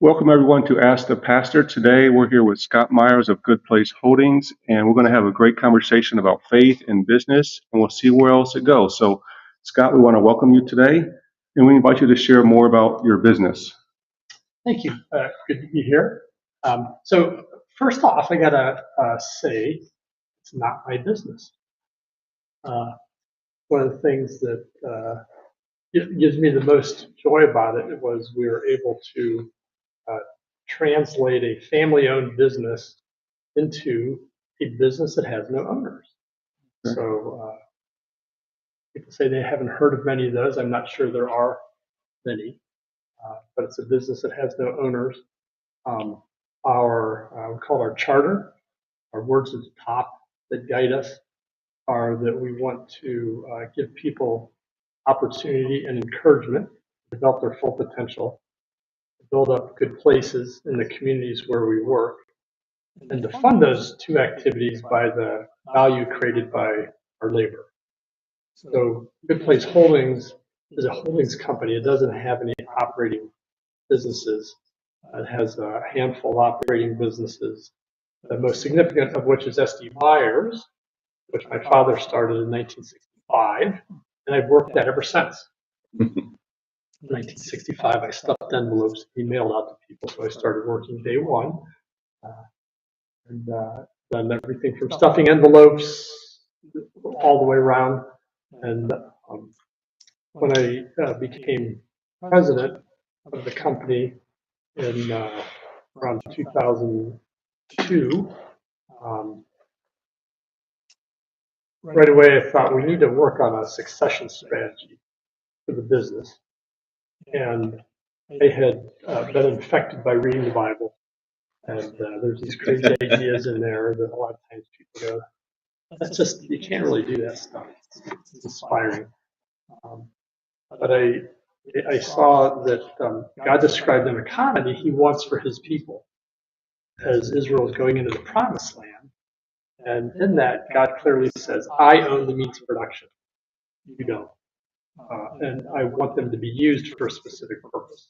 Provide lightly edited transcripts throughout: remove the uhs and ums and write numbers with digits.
Welcome everyone to Ask the Pastor. Today we're here with Scott Myers of Good Place Holdings, and we're going to have a great conversation about faith and business, and we'll see where else it goes. So, Scott, we want to welcome you today, and we invite you to share more about your business. Thank you. Good to be here. So first off, I gotta say it's not my business. One of the things that gives me the most joy about it was we were able to translate a family-owned business into a business that has no owners. Okay. So people say they haven't heard of many of those. I'm not sure there are many, but it's a business that has no owners. We call our charter, our words at the top that guide us are that we want to give people opportunity and encouragement to develop their full potential, to build up good places in the communities where we work, and to fund those two activities by the value created by our labor. So Good Place Holdings is a holdings company. It doesn't have any operating businesses. It has a handful of operating businesses, the most significant of which is SD Myers, which my father started in 1965, and I've worked at ever since. In 1965, I stuffed envelopes to be mailed out to people, so I started working day one, and done everything from stuffing envelopes all the way around. And when I became president of the company in around 2002, right away I thought we need to work on a succession strategy for the business. And I had been infected by reading the Bible, and there's these crazy ideas in there that a lot of times people go, that's just, you can't really do that stuff. It's inspiring. But I saw that God described an economy he wants for his people as Israel is going into the promised land. And in that, God clearly says, I own the means of production. You don't. And I want them to be used for a specific purpose.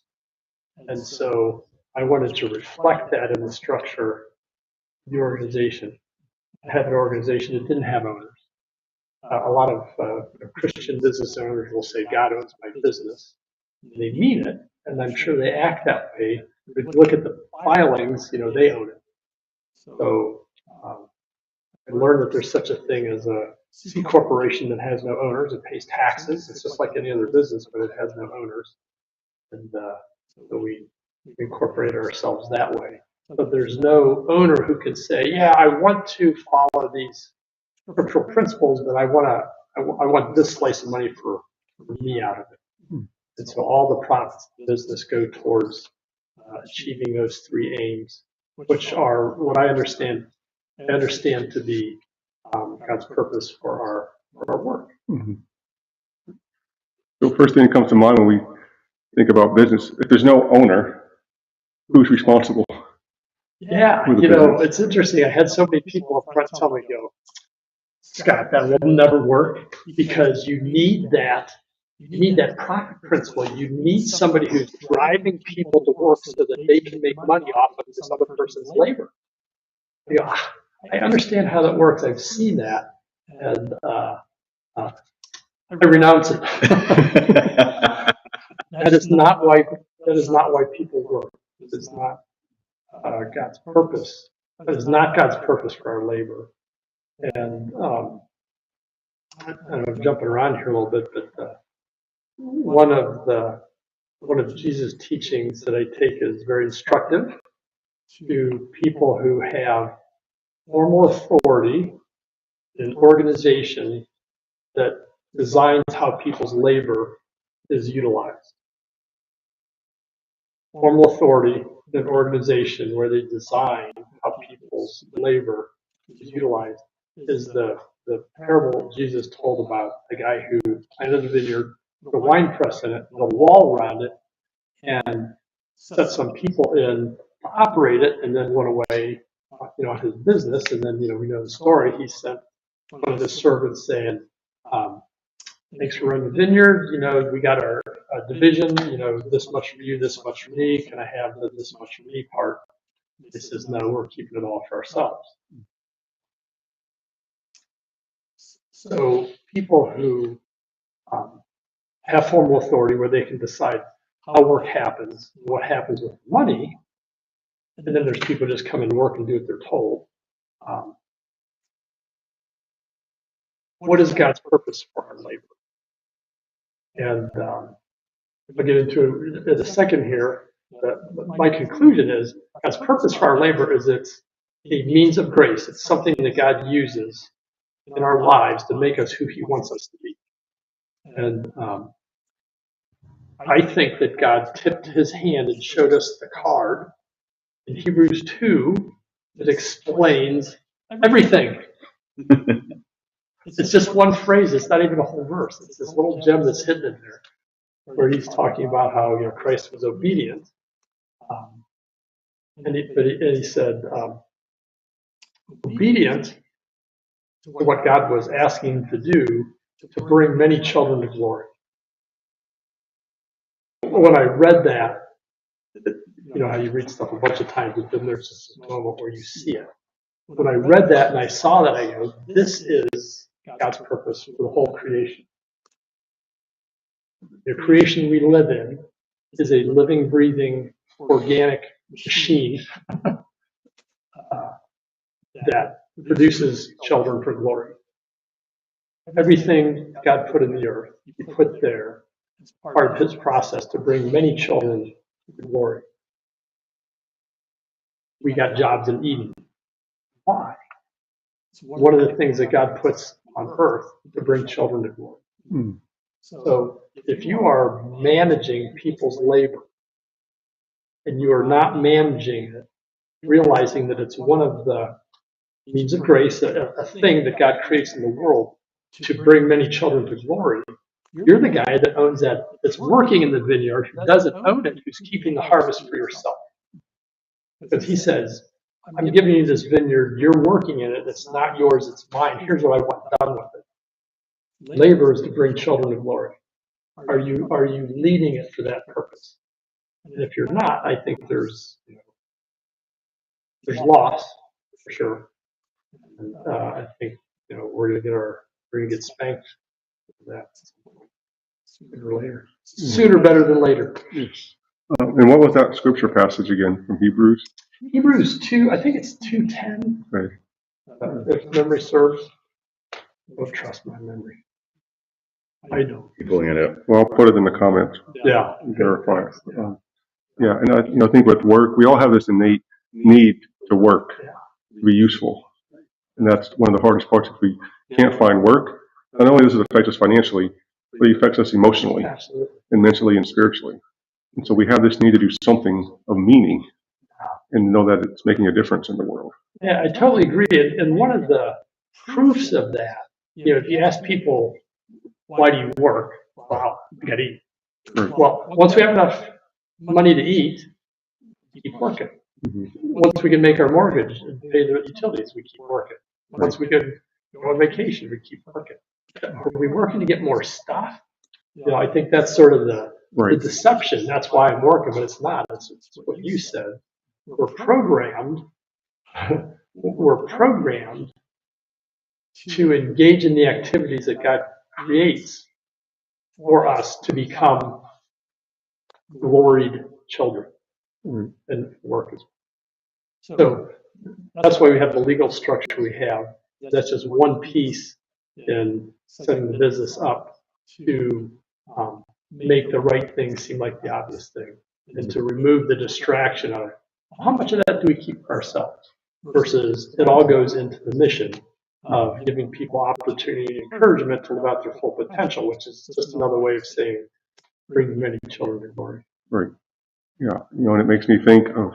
And so I wanted to reflect that in the structure of the organization. I had an organization that didn't have owners. A lot of Christian business owners will say, God owns my business. And they mean it, and I'm sure they act that way. But if you look at the filings, they own it. So I learned that there's such a thing as a C corporation that has no owners. It pays taxes. It's just like any other business, but it has no owners. And so we incorporated ourselves that way. But there's no owner who can say, yeah, I want to follow these scriptural principles, but I want this slice of money for me out of it. And so all the profits of the business go towards achieving those three aims, which are what I understand to be God's purpose for our work. Mm-hmm. So first thing that comes to mind when we think about business, if there's no owner, who's responsible? Yeah, it's interesting. I had so many people up front tell me, Scott, that will never work because you need that profit principle. You need somebody who's driving people to work so that they can make money off of this other person's labor. I understand how that works. I've seen that, and I renounce it. That is not why people work. It is not God's purpose. That is not God's purpose for our labor. And I'm jumping around here a little bit, but one of Jesus' teachings that I take is very instructive to people who have formal authority in an organization that designs how people's labor is utilized. Formal authority in an organization where they design how people's labor is utilized is the parable Jesus told about the guy who planted a vineyard, put a wine press in it, and a wall around it, and set some people in to operate it, and then went away, on his business. And then, we know the story. He sent one of his servants saying, thanks for running the vineyard. We got our division, this much for you, this much for me. Can I have the this much for me part? He says, no, we're keeping it all for ourselves. So people who have formal authority where they can decide how work happens, what happens with money, and then there's people who just come and work and do what they're told. What is God's purpose for our labor? And I'll get into it in a second here. My conclusion is God's purpose for our labor is it's a means of grace. It's something that God uses in our lives to make us who He wants us to be. And I think that God tipped His hand and showed us the card in Hebrews 2 that explains everything. It's just one phrase. It's not even a whole verse. It's this little gem that's hidden in there, where He's talking about how Christ was obedient, and he said obedient to what God was asking Him to do to bring many children to glory. When I read that, how you read stuff a bunch of times, but then there's just a moment where you see it. When I read that and I saw that, I go, this is God's purpose for the whole creation. The creation we live in is a living, breathing, organic machine that produces children for glory. Everything God put in the earth, He put there as part of His process to bring many children to glory. We got jobs in Eden. Why? It's one of the things that God puts on earth to bring children to glory. So if you are managing people's labor and you are not managing it, realizing that it's one of the means of grace, a thing that God creates in the world to bring many children to glory, you're the guy that owns that's working in the vineyard, who doesn't own it, who's keeping the harvest for yourself. Because He says, I'm giving you this vineyard, you're working in it, it's not yours, it's mine. Here's what I want done with it. Labor is to bring children to glory. Are you leading it for that purpose? And if you're not, I think there's loss for sure. And I think we're gonna get spanked for that sooner or later. Sooner better than later. Yes. And what was that scripture passage again from Hebrews? Hebrews 2, I think it's 2:10. Right. If memory serves. Don't trust my memory. I don't. You pulling it up? Well, I'll put it in the comments. Yeah. Verify it. Yeah, and I think with work, we all have this innate need to work, to be useful. And that's one of the hardest parts. If we can't find work, not only does it affect us financially, but it affects us emotionally and mentally and spiritually. And so we have this need to do something of meaning and know that it's making a difference in the world. Yeah, I totally agree. And one of the proofs of that, if you ask people, why do you work? Well, we got to eat. Right. Well, once we have enough money to eat, we keep working. Mm-hmm. Once we can make our mortgage and pay the utilities, we keep working. Once we can go on vacation, we keep working. Are we working to get more stuff? I think that's sort of the deception. That's why I'm working, but it's not. It's what you said. We're programmed to engage in the activities that God creates for us to become gloried children and work as well. So that's why we have the legal structure we have. That's just one piece in setting the business up to make the right thing seem like the obvious thing, and to remove the distraction of how much of that do we keep for ourselves versus it all goes into the mission of giving people opportunity and encouragement to live out their full potential, which is just another way of saying bring many children to glory. Right. Yeah. And it makes me think of,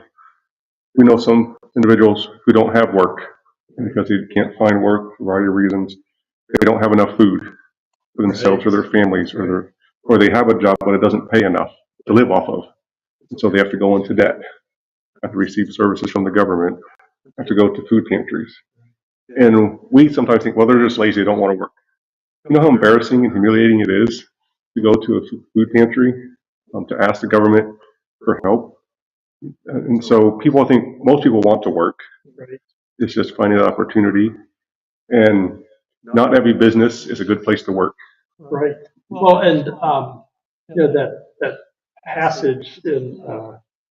we know some individuals who don't have work because they can't find work for a variety of reasons. They don't have enough food for themselves or their families, or they have a job but it doesn't pay enough to live off of. And so they have to go into debt, have to receive services from the government, have to go to food pantries. And we sometimes think, well, they're just lazy, they don't want to work. You know how embarrassing and humiliating it is to go to a food pantry to ask the government for help? And so people, I think most people want to work. Right. It's just finding that opportunity. And not every business is a good place to work. Right. Well, and that passage in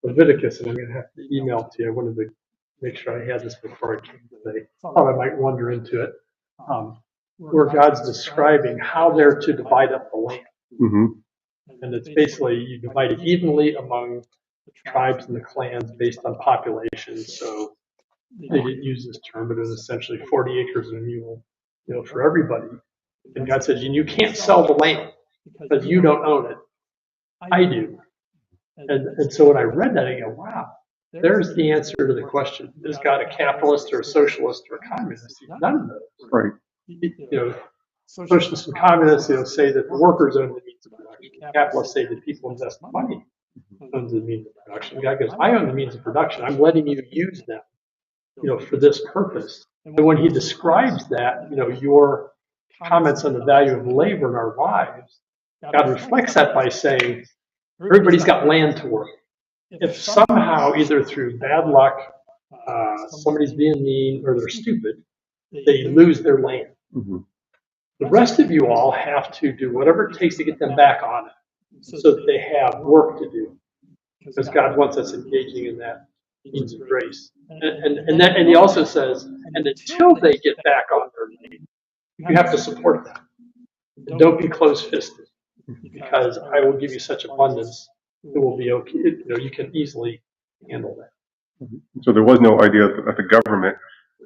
Leviticus, and I'm going to have to email it to you. I wanted to make sure I had this before I came today. Thought I might wander into it, where God's describing how they're to divide up the land, Mm-hmm. and it's basically you divide it evenly among the tribes and the clans based on population. So they didn't use this term, but it was essentially 40 acres and a mule, for everybody. And God says, and you can't sell the land because you don't own it. I do. And so when I read that, I go, wow, there's the answer to the question. Is God a capitalist or a socialist or a communist? He's none of those. Right. Socialists and communists, say that the workers own the means of production. Capitalists say that people invest money owns the means of production. God goes, I own the means of production. I'm letting you use them, for this purpose. And when he describes that, your comments on the value of labor in our lives, God reflects that by saying, everybody's got land to work. If somehow, either through bad luck, somebody's being mean, or they're stupid, they lose their land. Mm-hmm. The rest of you all have to do whatever it takes to get them back on it, so that they have work to do. Because God wants us engaging in that means of grace. And he also says, and until they get back on their land, you have to support them. And don't be close-fisted, because I will give you such abundance, it will be okay. You can easily handle that. So there was no idea that the government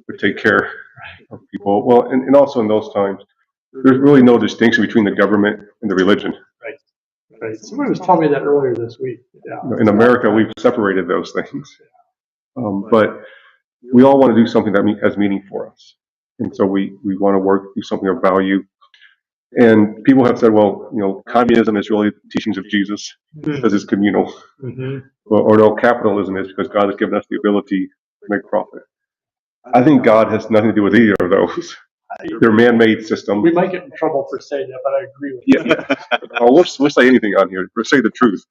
would take care of people. Well, and also in those times, there's really no distinction between the government and the religion. Right. Somebody was telling me that earlier this week. Yeah. In America, we've separated those things. But we all want to do something that has meaning for us. And so we want to work, do something of value. And people have said, well, communism is really teachings of Jesus because it's communal. Mm-hmm. Or no, capitalism is because God has given us the ability to make profit. I think God has nothing to do with either of those. They're man-made systems. We might get in trouble for saying that, but I agree with you. We'll say anything on here. We'll say the truth.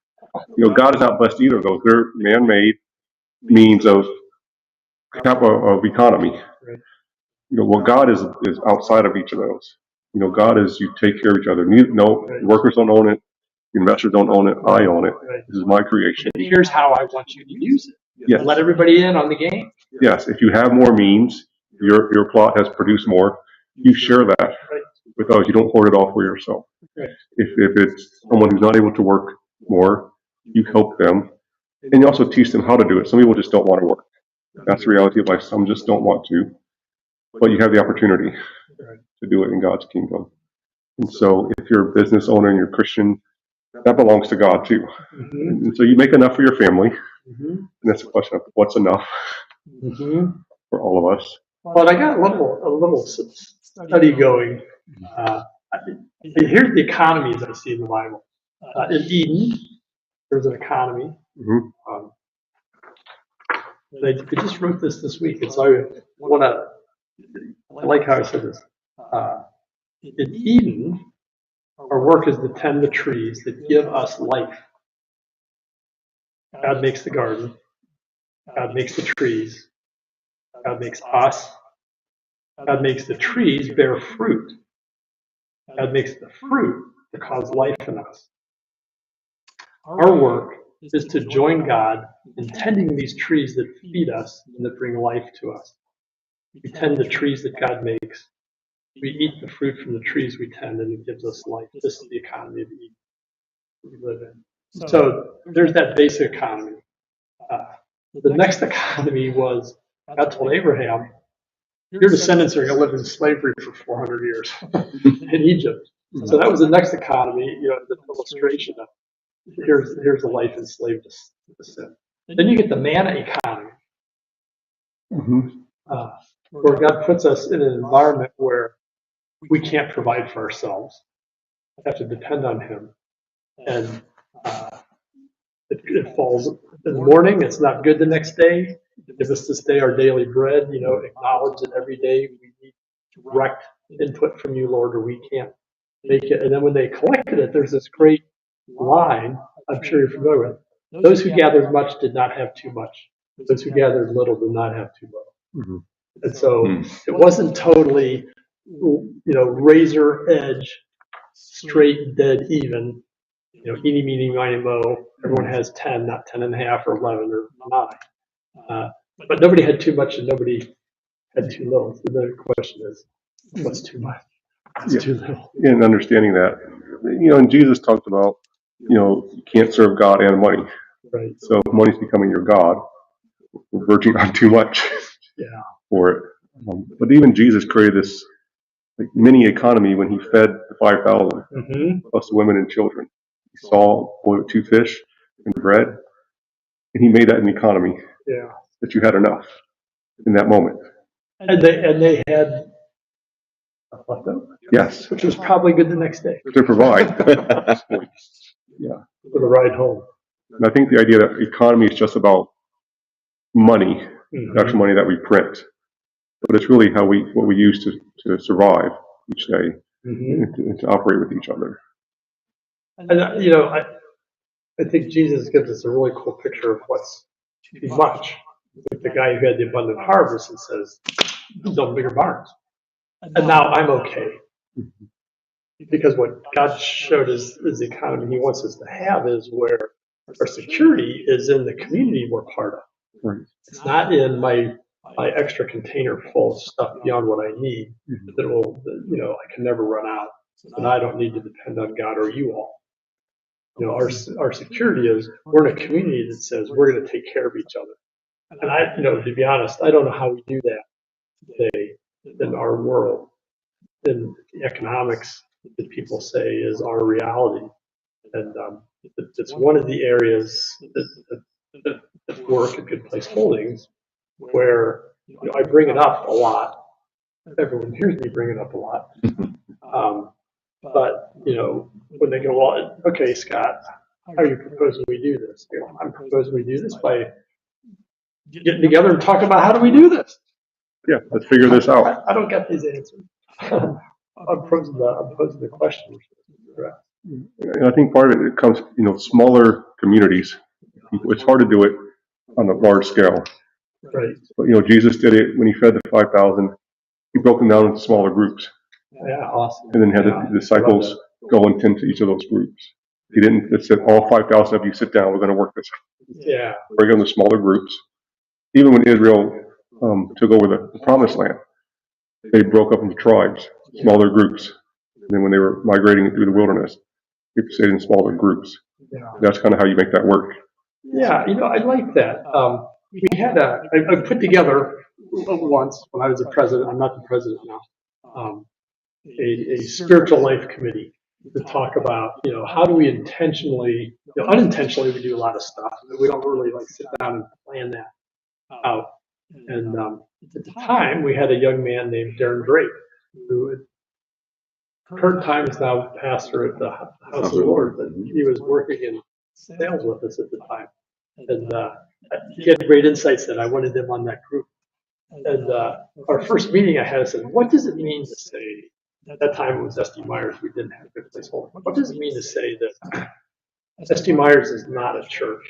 God has not blessed either of those. They're man-made means of economy. Right. Well, God is outside of each of those. God is you take care of each other. No, workers don't own it. Investors don't own it. I own it. Right. This is my creation. And here's how I want you to use it. Yes. Let everybody in on the game. Yes. If you have more means, your plot has produced more. You share that with others. You don't hoard it all for yourself. Right. If it's someone who's not able to work more, you help them, and you also teach them how to do it. Some people just don't want to work. That's the reality of life. Some just don't want to, but you have the opportunity to do it in God's kingdom. And so if you're a business owner and you're Christian, that belongs to God too. Mm-hmm. And so you make enough for your family, Mm-hmm. and that's a question of what's enough for all of us. But I got a little study going. Here's the economies I see in the Bible. In Eden, there's an economy. Mm-hmm. I just wrote this week, and so I like how I said this. In Eden, our work is to tend the trees that give us life. God makes the garden. God makes the trees. God makes us. God makes the trees bear fruit. God makes the fruit to cause life in us. Our work is to join God in tending these trees that feed us and that bring life to us. We tend the trees that God makes. We eat the fruit from the trees we tend, and it gives us life. This is the economy of Eden we live in. So there's that basic economy. The next economy was God told Abraham, your descendants are going to live in slavery for 400 years in Egypt. So that was the next economy, the illustration of here's a life enslaved to sin. Then you get the manna economy, where God puts us in an environment where we can't provide for ourselves. We have to depend on Him. And it falls in the morning. It's not good the next day. Give us this day our daily bread. Acknowledge that every day we need direct input from you, Lord, or we can't make it, and then when they collected it, there's this great line I'm sure you're familiar with. Those who gathered much did not have too much. Those who gathered little did not have too little. Mhm. And so it wasn't totally, razor edge, straight, dead, even. Eeny, meeny, miny, mo. Everyone has 10, not 10 and a half or 11 or 9. But nobody had too much and nobody had too little. So the question is, what's too much? What's too little? And understanding that, and Jesus talked about, you can't serve God and money. Right. So if money's becoming your God, we're verging on too much for it. But even Jesus created this mini economy when he fed the 5,000 plus the women and children. He saw boy with 2 fish and bread, and he made that an economy. Yeah. That you had enough in that moment. And they had left over. Yes. Which was probably good the next day. To provide. Yeah. For the ride home. And I think the idea that economy is just about money, the actual money that we print, but it's really what we use to survive each day and to operate with each other. And I think Jesus gives us a really cool picture of what's too much. With the guy who had the abundant harvest and says, build bigger barns. And now I'm okay. Because what God showed us is the economy he wants us to have is where our security is in the community we're part of. Right. It's not in my extra container full of stuff beyond what I need that will, I can never run out. And I don't need to depend on God or you all. Our security is we're in a community that says we're going to take care of each other. And to be honest, I don't know how we do that today in our world. In the economics that people say is our reality. And it's one of the areas that work at Good Place Holdings where I bring it up a lot. Everyone hears me bring it up a lot. But when they go, well, okay, Scott, how are you proposing we do this? I'm proposing we do this by getting together and talking about how do we do this. Yeah, let's figure this out. I don't get these answers. I'm posing the question. And I think part of it comes, smaller communities. It's hard to do it on a large scale. Right. But, Jesus did it when he fed the 5,000. He broke them down into smaller groups. Yeah, awesome. And then had the disciples go and tend to each of those groups. He didn't just say, all 5,000 of you sit down, we're going to work this out. Yeah. Break them into smaller groups. Even when Israel took over the promised land, they broke up into tribes, smaller groups. And then when they were migrating through the wilderness, they stayed in smaller groups. Yeah. That's kind of how you make that work. Yeah, I like that. We had I put together once when I was the president, I'm not the president now, a spiritual life committee to talk about, how do we intentionally, unintentionally we do a lot of stuff. We don't really sit down and plan that out. And at the time, we had a young man named Darren Drake, who at current time is now pastor at the House of the Lord, but he was working in sales with us at the time. And he had great insights that I wanted them on that group. And our first meeting I had, I said, what does it mean to say, at that time it was S.D. Myers, we didn't have Good Place Holdings. What does it mean to say that S.D. Myers is not a church?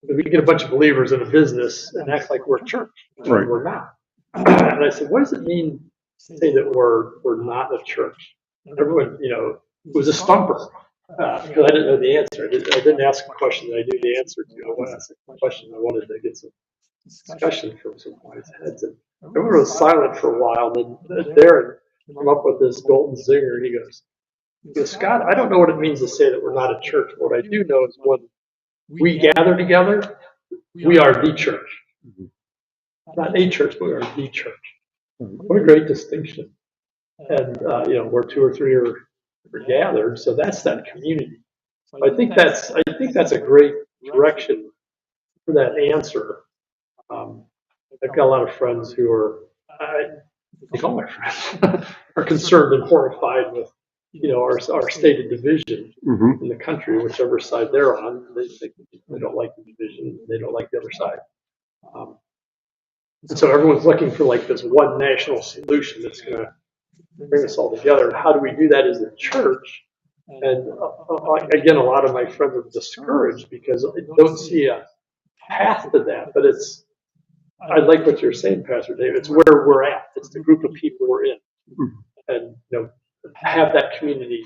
We can get a bunch of believers in a business and act like we're a church. Right. We're not. And I said, what does it mean to say that we're not a church? Everyone, it was a stumper because I didn't know the answer. I didn't ask a question that I knew the answer to. I wanted to ask a question. I wanted to get some discussion from some wise heads. And everyone was silent for a while. Then Darren came up with this golden zinger. He goes, Scott, I don't know what it means to say that we're not a church. What I do know is when we gather together, we are the church. Not a church, but we are the church. What a great distinction. And, where 2 or 3 are gathered, so that's that community. I think that's a great direction for that answer. I've got a lot of friends who are, I call my friends, are concerned and horrified with, our stated division in the country, whichever side they're on. They don't like the division. They don't like the other side. And so everyone's looking for this one national solution that's going to bring us all together. And how do we do that as a church? And again, a lot of my friends are discouraged because they don't see a path to that. But I like what you're saying, Pastor Dave. It's where we're at. It's the group of people we're in, and have that community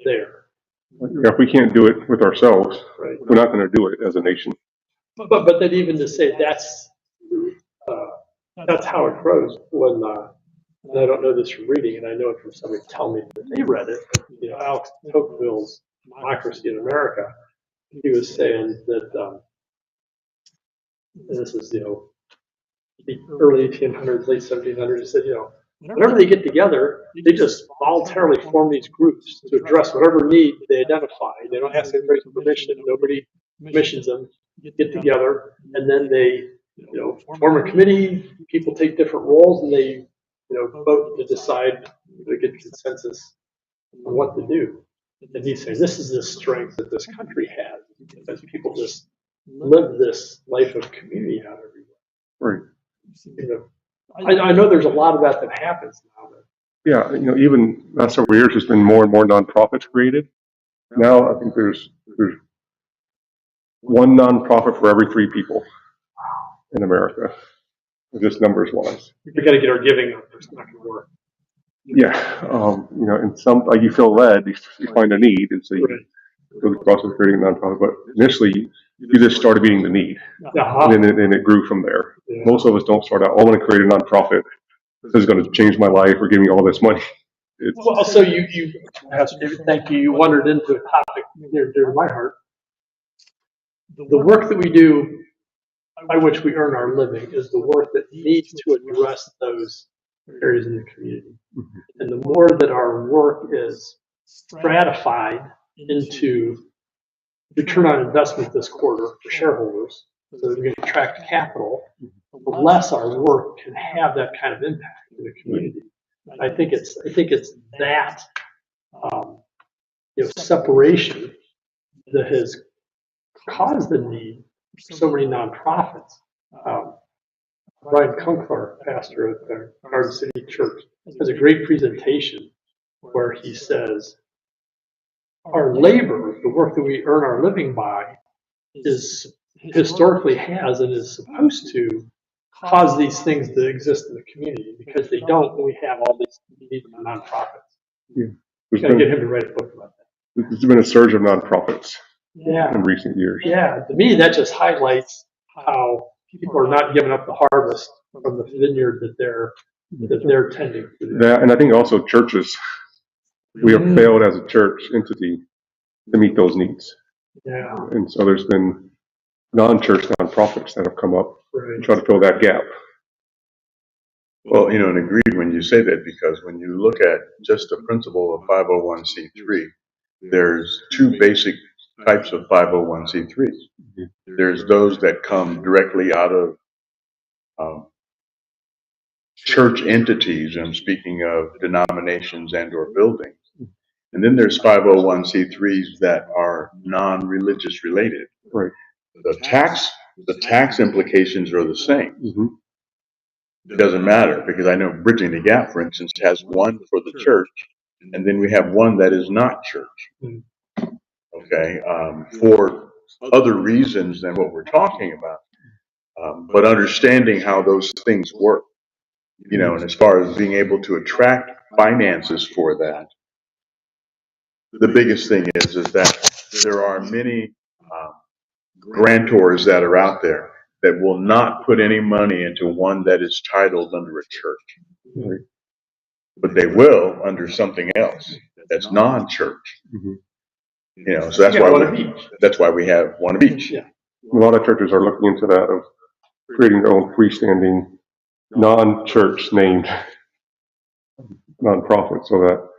there. Yeah, if we can't do it with ourselves, Right. we're not going to do it as a nation. But then even to say that's how it grows. When and I don't know this from reading, and I know it from somebody telling me that they read it. But, Alex Tocqueville's Democracy in America, he was saying that, and this is the early 1800s, late 1700s. He said, whenever they get together, they just voluntarily form these groups to address whatever need they identify. They don't ask anybody's permission. Nobody commissions them. Get together, and then they, form a committee. People take different roles, and they, vote to decide to get consensus on what to do. And he's saying this is the strength that this country has because people just live this life of community out everywhere. Right. I know there's a lot of that happens now. Yeah, even last several years, there's been more and more nonprofits created. Now I think there's one nonprofit for every 3 people in America, just numbers wise. We got to get our giving up. It's not going to work. Yeah, and some you feel led, you find a need, and so you go the process of creating a nonprofit. But initially, you just started meeting the need, and then it grew from there. Yeah. Most of us don't start out, I want to create a nonprofit. This is going to change my life or give me all this money. Well, so you, Pastor David, thank you. You wandered into a topic near to my heart. The work that we do, by which we earn our living, is the work that needs to address those areas in the community. Mm-hmm. And the more that our work is stratified into return on investment this quarter for shareholders, so that we can attract capital, the less our work can have that kind of impact in the community. I think it's that separation that has caused the need for so many nonprofits. Brian Kunkler, pastor at the Garden City Church, has a great presentation where he says our labor, the work that we earn our living by, is historically has and is supposed to cause these things to exist in the community. Because they don't, we have all these needs for nonprofits. Yeah. We got to get him to write a book about that. There's been a surge of nonprofits Yeah. in recent years. Yeah, to me, that just highlights how people are not giving up the harvest from the vineyard that they're tending. That, and I think also churches, we have failed as a church entity to meet those needs. Yeah. And so there's been non-church nonprofits that have come up Right. to try to fill that gap. Well, and agreed when you say that, because when you look at just the principle of 501c3, there's 2 basic types of 501c3s. There's those that come directly out of church entities. I'm speaking of denominations and or buildings. And then there's 501c3s that are non-religious related. Right. The tax implications are the same. Mm-hmm. It doesn't matter, because I know Bridging the Gap, for instance, has one for the church, and then we have one that is not church. Okay, for other reasons than what we're talking about, but understanding how those things work, and as far as being able to attract finances for that, the biggest thing is that there are many grantors that are out there that will not put any money into one that is titled under a church. Right. But they will under something else that's non-church. Mm-hmm. So that's why we have one of each. Yeah. A lot of churches are looking into that, of creating their own freestanding, non-church named nonprofit, so that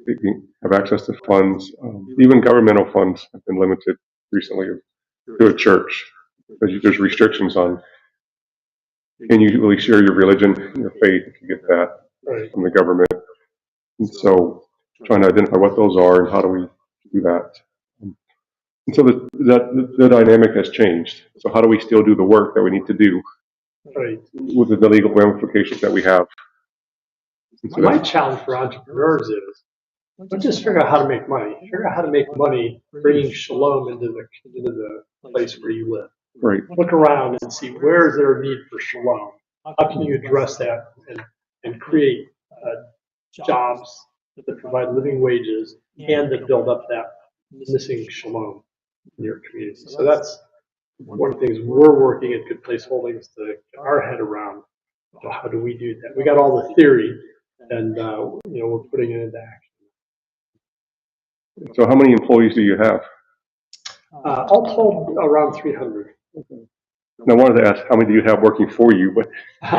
they can have access to funds. Even governmental funds have been limited recently to a church, because there's restrictions on, can you really share your religion, your faith, if you get that from the government. And so trying to identify what those are and how do we do that. And so the dynamic has changed. So how do we still do the work that we need to do with the legal ramifications that we have? So My that's- challenge for entrepreneurs is, let's just figure out how to make money. Figure out how to make money bringing shalom into the place where you live. Right. Look around and see where is there a need for shalom. How can you address that and create jobs that provide living wages and that build up that missing shalom in your community. So that's one of the things we're working at Good Place Holdings to get our head around. So how do we do that? We got all the theory, and we're putting it into action. So how many employees do you have? All told, around 300. And I wanted to ask, how many do you have working for you? But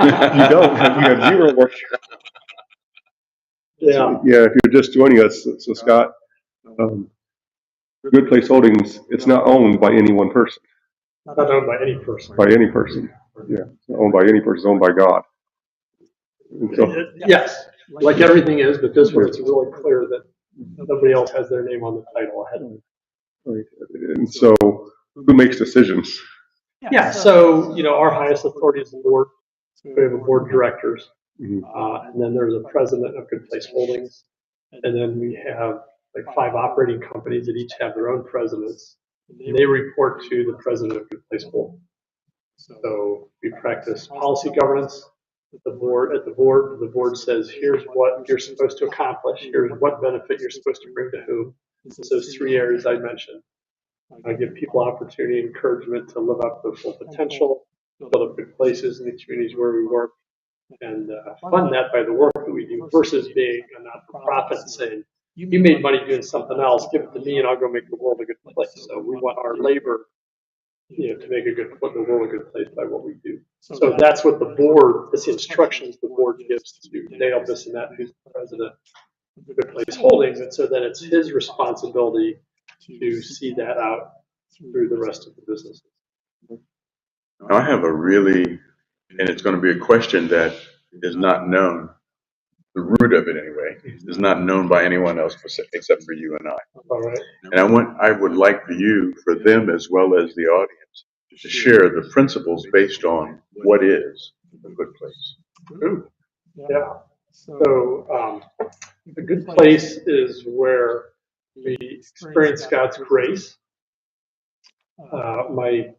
you don't. You have zero working. Yeah. Yeah, if you're just joining us, so Scott, Good Place Holdings, it's not owned by any one person. Not owned by any person. By any person. Yeah, it's not owned by any person, it's owned by God. And so, Yes, like everything is, but this one it's really clear that nobody else has their name on the title ahead of it. right. And so, who makes decisions? Yeah, so, our highest authority is the board. We have a board of directors. Mhm. And then there's a president of Good Place Holdings. And then we have like 5 operating companies that each have their own presidents. And they report to the president of Good Place Holdings. So we practice policy governance at the board. The board says, here's what you're supposed to accomplish. Here's what benefit you're supposed to bring to whom. It's those 3 areas I mentioned. I give people opportunity and encouragement to live up to their full potential, build up good places in the communities where we work, and fund that by the work that we do versus being a not-for-profit saying, you made money doing something else, give it to me and I'll go make the world a good place. So we want our labor to make the world a good place by what we do. So that's what the board, that's the instructions the board gives to Dale Bissonette, who's the president of Good Place Holdings. And so then it's his responsibility to see that out through the rest of the business. I have a really, and it's going to be a question that is not known, the root of it anyway, is not known by anyone else except for you and I. All right. And I would like for them as well as the audience to share the principles based on what is a good place. Ooh. Yeah. So a good place is where we experience God's grace. My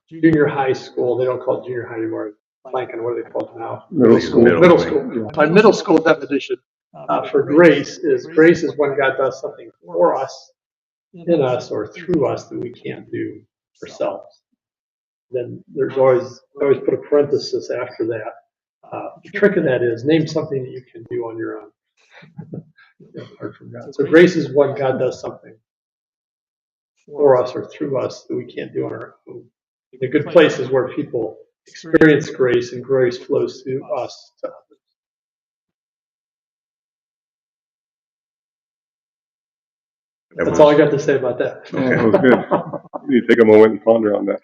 junior high school, they don't call it junior high anymore. Blanking, what are they called now? Middle school. Middle school. My middle school definition for grace is when God does something for us, in us, or through us that we can't do ourselves. Then there's always put a parenthesis after that. The trick of that is name something that you can do on your own. Apart from God. So grace is when God does something for us or through us that we can't do on our own. A good place is where people experience grace and grace flows through us to others. That's all I got to say about that. Oh, that was good. You need to take a moment and ponder on that.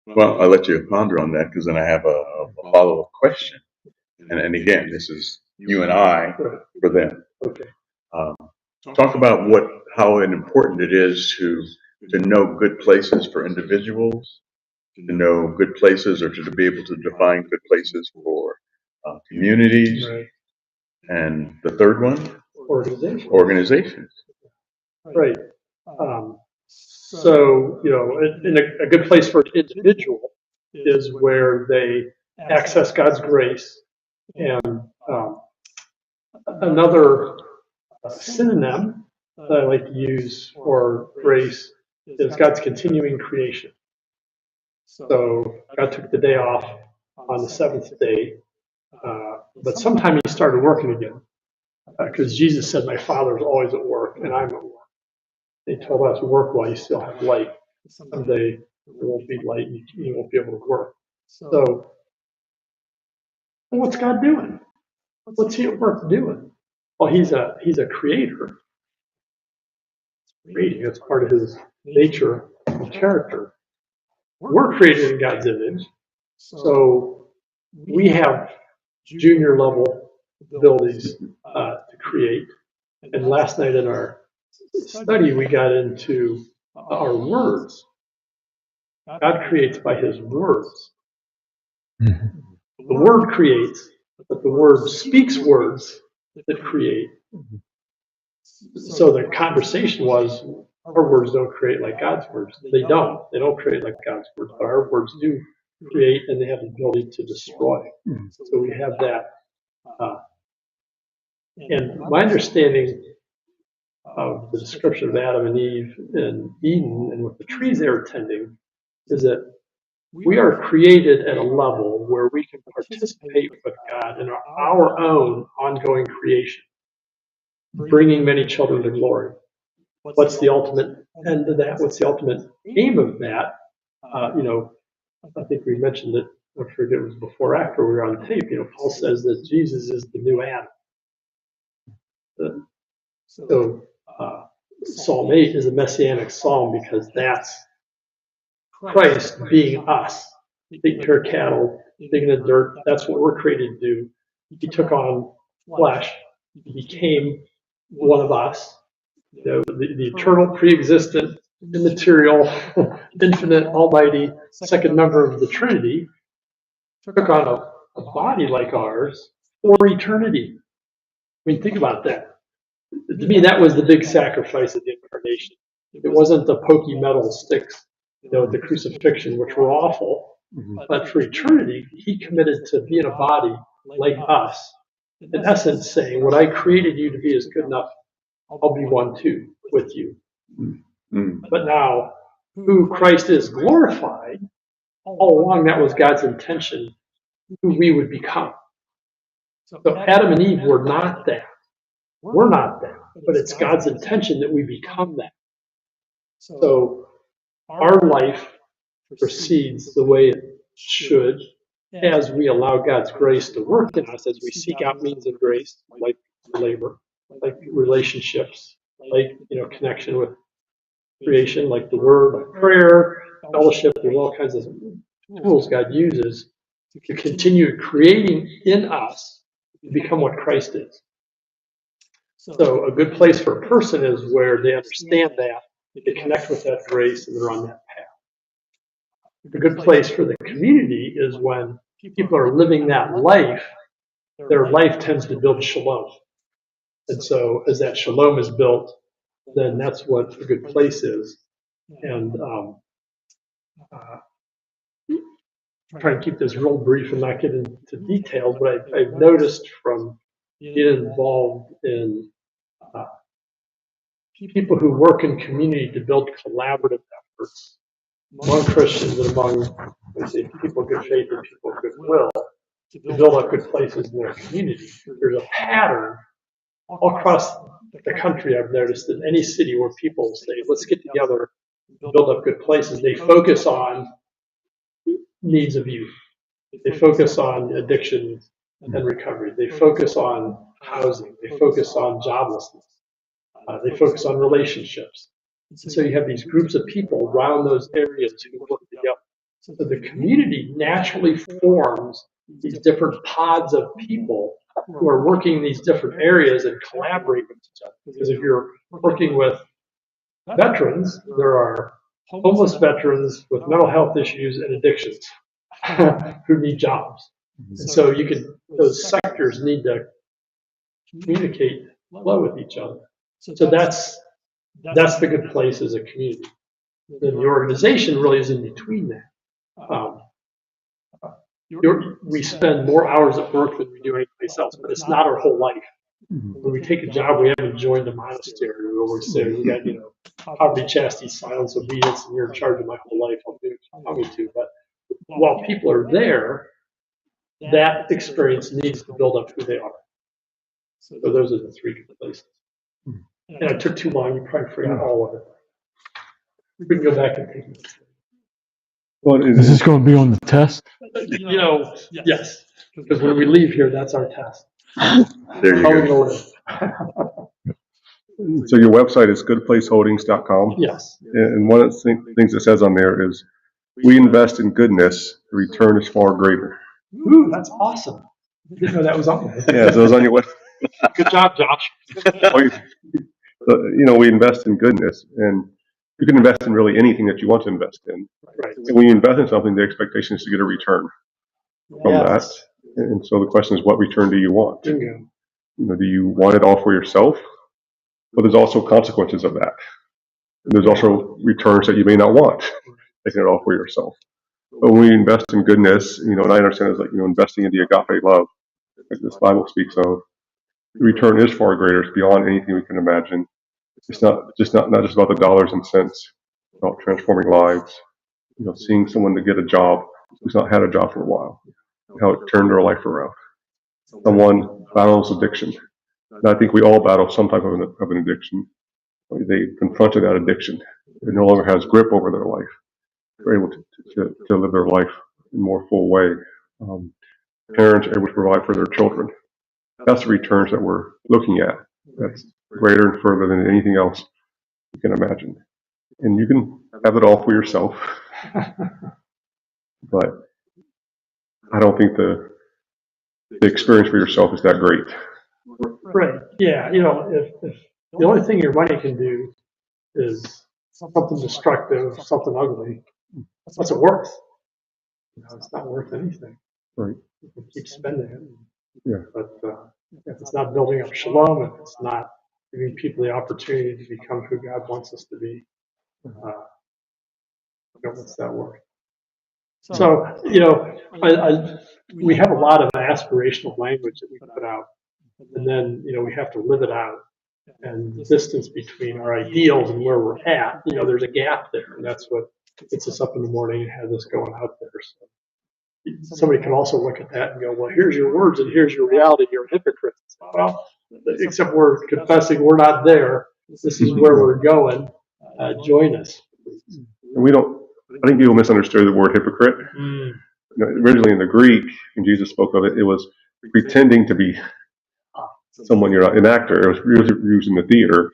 Well, I'll let you ponder on that because then I have a follow-up question. And again, this is you and I for them. Okay. Talk about how important it is to know good places for individuals, to know good places or to be able to define good places for communities, Right. and the third one, organizations. Right. So, in a good place for an individual is where they access God's grace. And another synonym that I like to use for grace is God's continuing creation. So God took the day off on the 7th day, but sometime he started working again because Jesus said, my Father is always at work and I'm at work. They told us work while you still have light. Someday there won't be light and you won't be able to work. So what's God doing? What's he at work doing? Well, he's a creator. Creating, that's part of his nature and character. We're created in God's image. So we have junior level abilities to create. And last night in our study, we got into our words. God creates by his words. The Word creates, but the Word speaks words that create. So the conversation was, our words don't create like God's words. They don't. They don't create like God's words, but our words do create, and they have the ability to destroy. So we have that. And my understanding of the description of Adam and Eve in Eden and with the trees they were tending is that we are created at a level where we can participate with God in our own ongoing creation, bringing many children to glory. What's the ultimate end of that? What's the ultimate aim of that? I think we mentioned it, I forget it was before or after we were on tape. Paul says that Jesus is the new Adam. So Psalm 8 is a messianic psalm because that's Christ being us, taking care of cattle, digging the dirt. That's what we're created to do. He took on flesh. He became one of us. The eternal, pre-existent, immaterial, infinite, almighty, second member of the Trinity took on a body like ours for eternity. I mean, think about that. To me, that was the big sacrifice of the incarnation. It wasn't the pokey metal sticks, the crucifixion, which were awful, but for eternity, he committed to being a body like us. In essence, saying, what I created you to be is good enough. I'll be one too with you. But now, who Christ is glorified, all along that was God's intention, who we would become. So Adam and Eve were not that. We're not that, but it's God's intention that we become that. So our life proceeds the way it should as we allow God's grace to work in us, as we seek out means of grace, like labor, like relationships, like connection with creation, like the Word, like prayer, fellowship. There's all kinds of tools God uses to continue creating in us to become what Christ is. So a good place for a person is where they understand that, they connect with that grace, and they're on that path. A good place for the community is when people are living that life, their life tends to build shalom. And so as that shalom is built, then that's what a good place is. And try and keep this real brief and not get into details, but I've noticed from getting involved in people who work in community to build collaborative efforts among Christians and among people of good faith and people of goodwill to build up good places in their community. There's a pattern all across the country. I've noticed in any city where people say, let's get together and build up good places, they focus on needs of youth. They focus on addiction and recovery. They focus on housing. They focus on joblessness. They focus on relationships. So you have these groups of people around those areas who work together. So the community naturally forms these different pods of people who are working in these different areas and collaborate with each other. Because if you're working with veterans, there are homeless veterans with mental health issues and addictions who need jobs. And so those sectors need to communicate well with each other. So that's the good place as a community. Then the organization really is in between that. We spend more hours at work than we do anyplace else, but it's not our whole life. When we take a job, we haven't joined a monastery where we say, we got, poverty, chastity, silence, obedience, and you're in charge of my whole life. I'll do what you tell me to. But while people are there, that experience needs to build up who they are. So those are the three good places. And I took too long. You probably forgot all of it. We can go back and take it. Well, Is this going to be on the test? Yes. Because when we leave here, that's our test. There you How we go. gonna live. So your website is goodplaceholdings.com. Yes. And one of the things it says on there is, we invest in goodness, the return is far greater. Ooh, that's awesome. I didn't know that was on there. Yeah, so it's on your website. Good job, Josh. We invest in goodness, and you can invest in really anything that you want to invest in. Right. And when you invest in something, the expectation is to get a return from that. And so the question is, what return do you want? Bingo. Do you want it all for yourself? But there's also consequences of that. And there's also returns that you may not want, taking it all for yourself. But when we invest in goodness, and I understand it's like, investing in the agape love that this Bible speaks of, the return is far greater. It's beyond anything we can imagine. It's not just about the dollars and cents, it's about transforming lives. Seeing someone to get a job who's not had a job for a while, how it turned their life around. Someone battles addiction. And I think we all battle some type of an addiction. They confronted that addiction. It no longer has grip over their life. They're able to live their life in a more full way. Parents are able to provide for their children. That's the returns that we're looking at. That's greater and further than anything else you can imagine. And you can have it all for yourself. But I don't think the experience for yourself is that great. Right. Yeah. If the only thing your money can do is something destructive, something ugly, what's it worth? It's not worth anything. Right. You can keep spending it. Yeah. But if it's not building up shalom, if it's not giving people the opportunity to become who God wants us to be, what's that worth? So, we have a lot of aspirational language that we put out, and then, we have to live it out. And the distance between our ideals and where we're at, there's a gap there, and that's what gets us up in the morning and has us going out there. So somebody can also look at that and go, well, here's your words and here's your reality. You're a hypocrite. Well, except we're confessing we're not there. This is where we're going. Join us. And I think people misunderstood the word hypocrite. Originally in the Greek, when Jesus spoke of it, it was pretending to be someone you're not, an actor. It was used in the theater.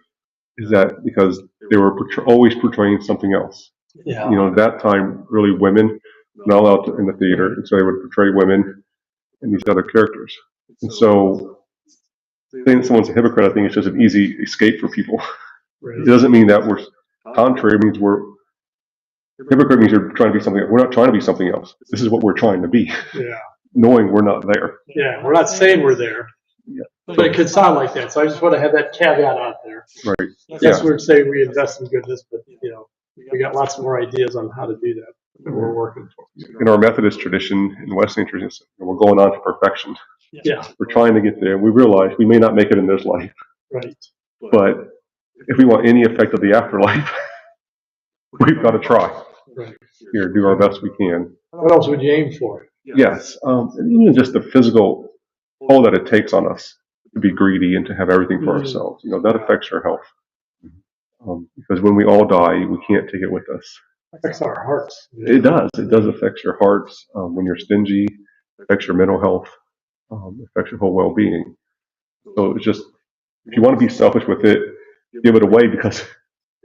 Is that because they were always portraying something else? Yeah. At that time, really women were not allowed in the theater, and so they would portray women and these other characters. And so saying someone's a hypocrite, I think it's just an easy escape for people. Right. It doesn't mean that we're contrary. It means hypocrite means you're trying to be something. We're not trying to be something else. This is what we're trying to be. Yeah. Knowing we're not there. Yeah, we're not saying we're there. Yeah. But it could sound like that. So I just want to have that caveat out there. Right. Yes, we're saying we invest in goodness, but we got lots more ideas on how to do that we're working for. In our Methodist tradition, in the Wesleyan tradition, we're going on to perfection. Yeah. We're trying to get there. We realize we may not make it in this life. Right. But if we want any effect of the afterlife, we've got to try. Right. Do our best we can. What else would you aim for? Yes. And even just the physical toll that it takes on us to be greedy and to have everything for ourselves. That affects our health. Because when we all die, we can't take it with us. It affects our hearts. It does. It does affect your hearts. When you're stingy, it affects your mental health. It affects your whole well-being. So it's just, if you want to be selfish with it, give it away because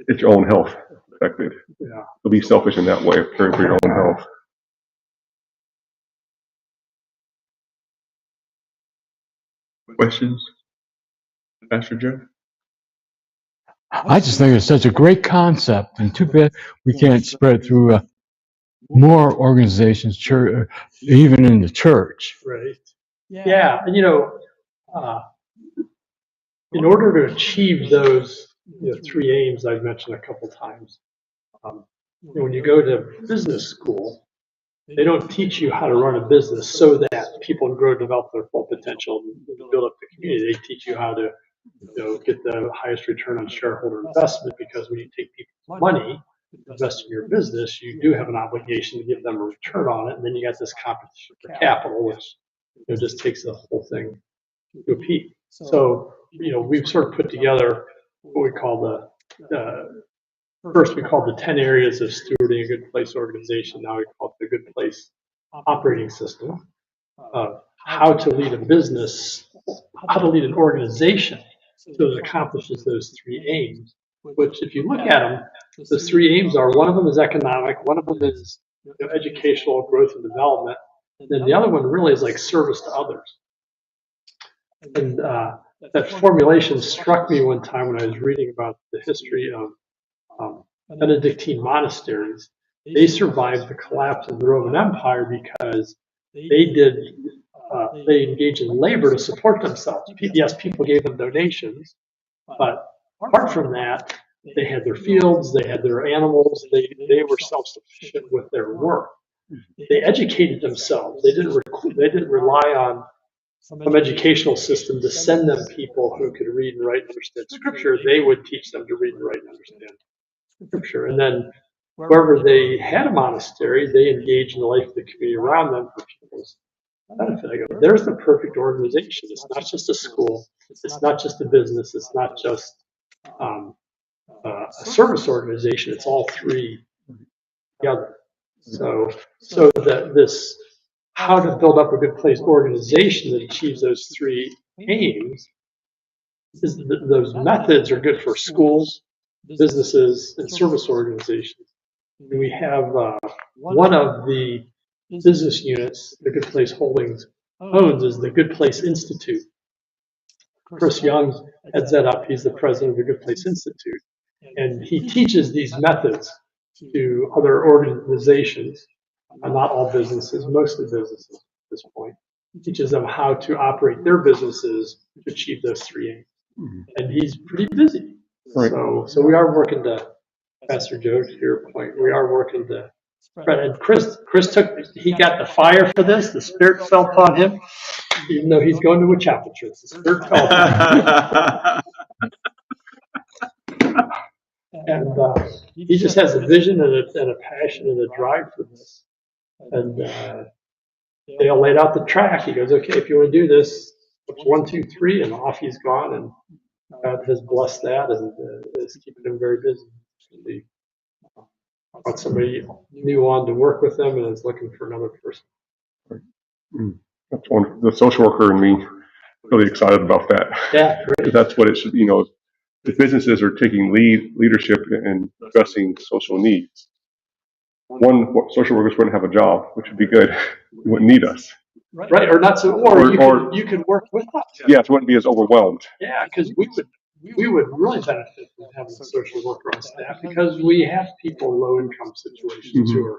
it's your own health affected. Yeah. So be selfish in that way, caring for your own health. Questions? Pastor Joe? I just think it's such a great concept, and too bad we can't spread through more organizations, church, even in the church. Right. Yeah. And, in order to achieve those three aims I've mentioned a couple times, when you go to business school, they don't teach you how to run a business so that people can grow, develop their full potential, and build up the community. They teach you how to get the highest return on shareholder investment, because when you take people's money, invest in your business, you do have an obligation to give them a return on it. And then you got this competition for capital, which just takes the whole thing to a peak. So, we've sort of put together what we call first we called the 10 areas of stewarding a good place organization. Now we call it the good place operating system of how to lead a business, how to lead an organization so it accomplishes those three aims, which if you look at them, those three aims are, one of them is economic, one of them is educational growth and development, and then the other one really is like service to others. And that formulation struck me one time when I was reading about the history of Benedictine monasteries. They survived the collapse of the Roman Empire because they did they engaged in labor to support themselves. Yes, people gave them donations, but apart from that, they had their fields, they had their animals, they were self-sufficient with their work. They educated themselves. They didn't rely on some educational system to send them people who could read and write and understand scripture. They would teach them to read and write and understand scripture. And then wherever they had a monastery, they engaged in the life of the community around them for people's benefit. I go, there's the perfect organization. It's not just a school. It's not just a business. It's not just a service organization. It's all three together. So that this how to build up a good place organization that achieves those three aims is those methods are good for schools, businesses, and service organizations. And we have one of the business units the Good Place Holdings owns is the Good Place Institute. Chris Young heads that up. He's the president of the Good Place Institute. And he teaches these methods to other organizations, not all businesses, mostly businesses at this point. He teaches them how to operate their businesses to achieve those three aims. And he's pretty busy. Right. So we are working to, Pastor Joe, to your point, we are working to spread. And Chris he got the fire for this. The Spirit fell upon him, even though he's going to a chapel church. The Spirit fell upon him. And he just has a vision and a passion and a drive for this. And Dale laid out the track. He goes, okay, if you want to do this, 1, 2, 3, and off he's gone. And God has blessed that and is keeping him very busy. He brought somebody new on to work with them and is looking for another person. That's one. The social worker and me really excited about that. Yeah, great. That's what it should. If businesses are taking leadership and addressing social needs, one, social workers wouldn't have a job, which would be good. They wouldn't need us. Right, or not so, you could work with us. Yes, wouldn't be as overwhelmed. Yeah, because we would really benefit from having a social worker on staff because we have people in low income situations who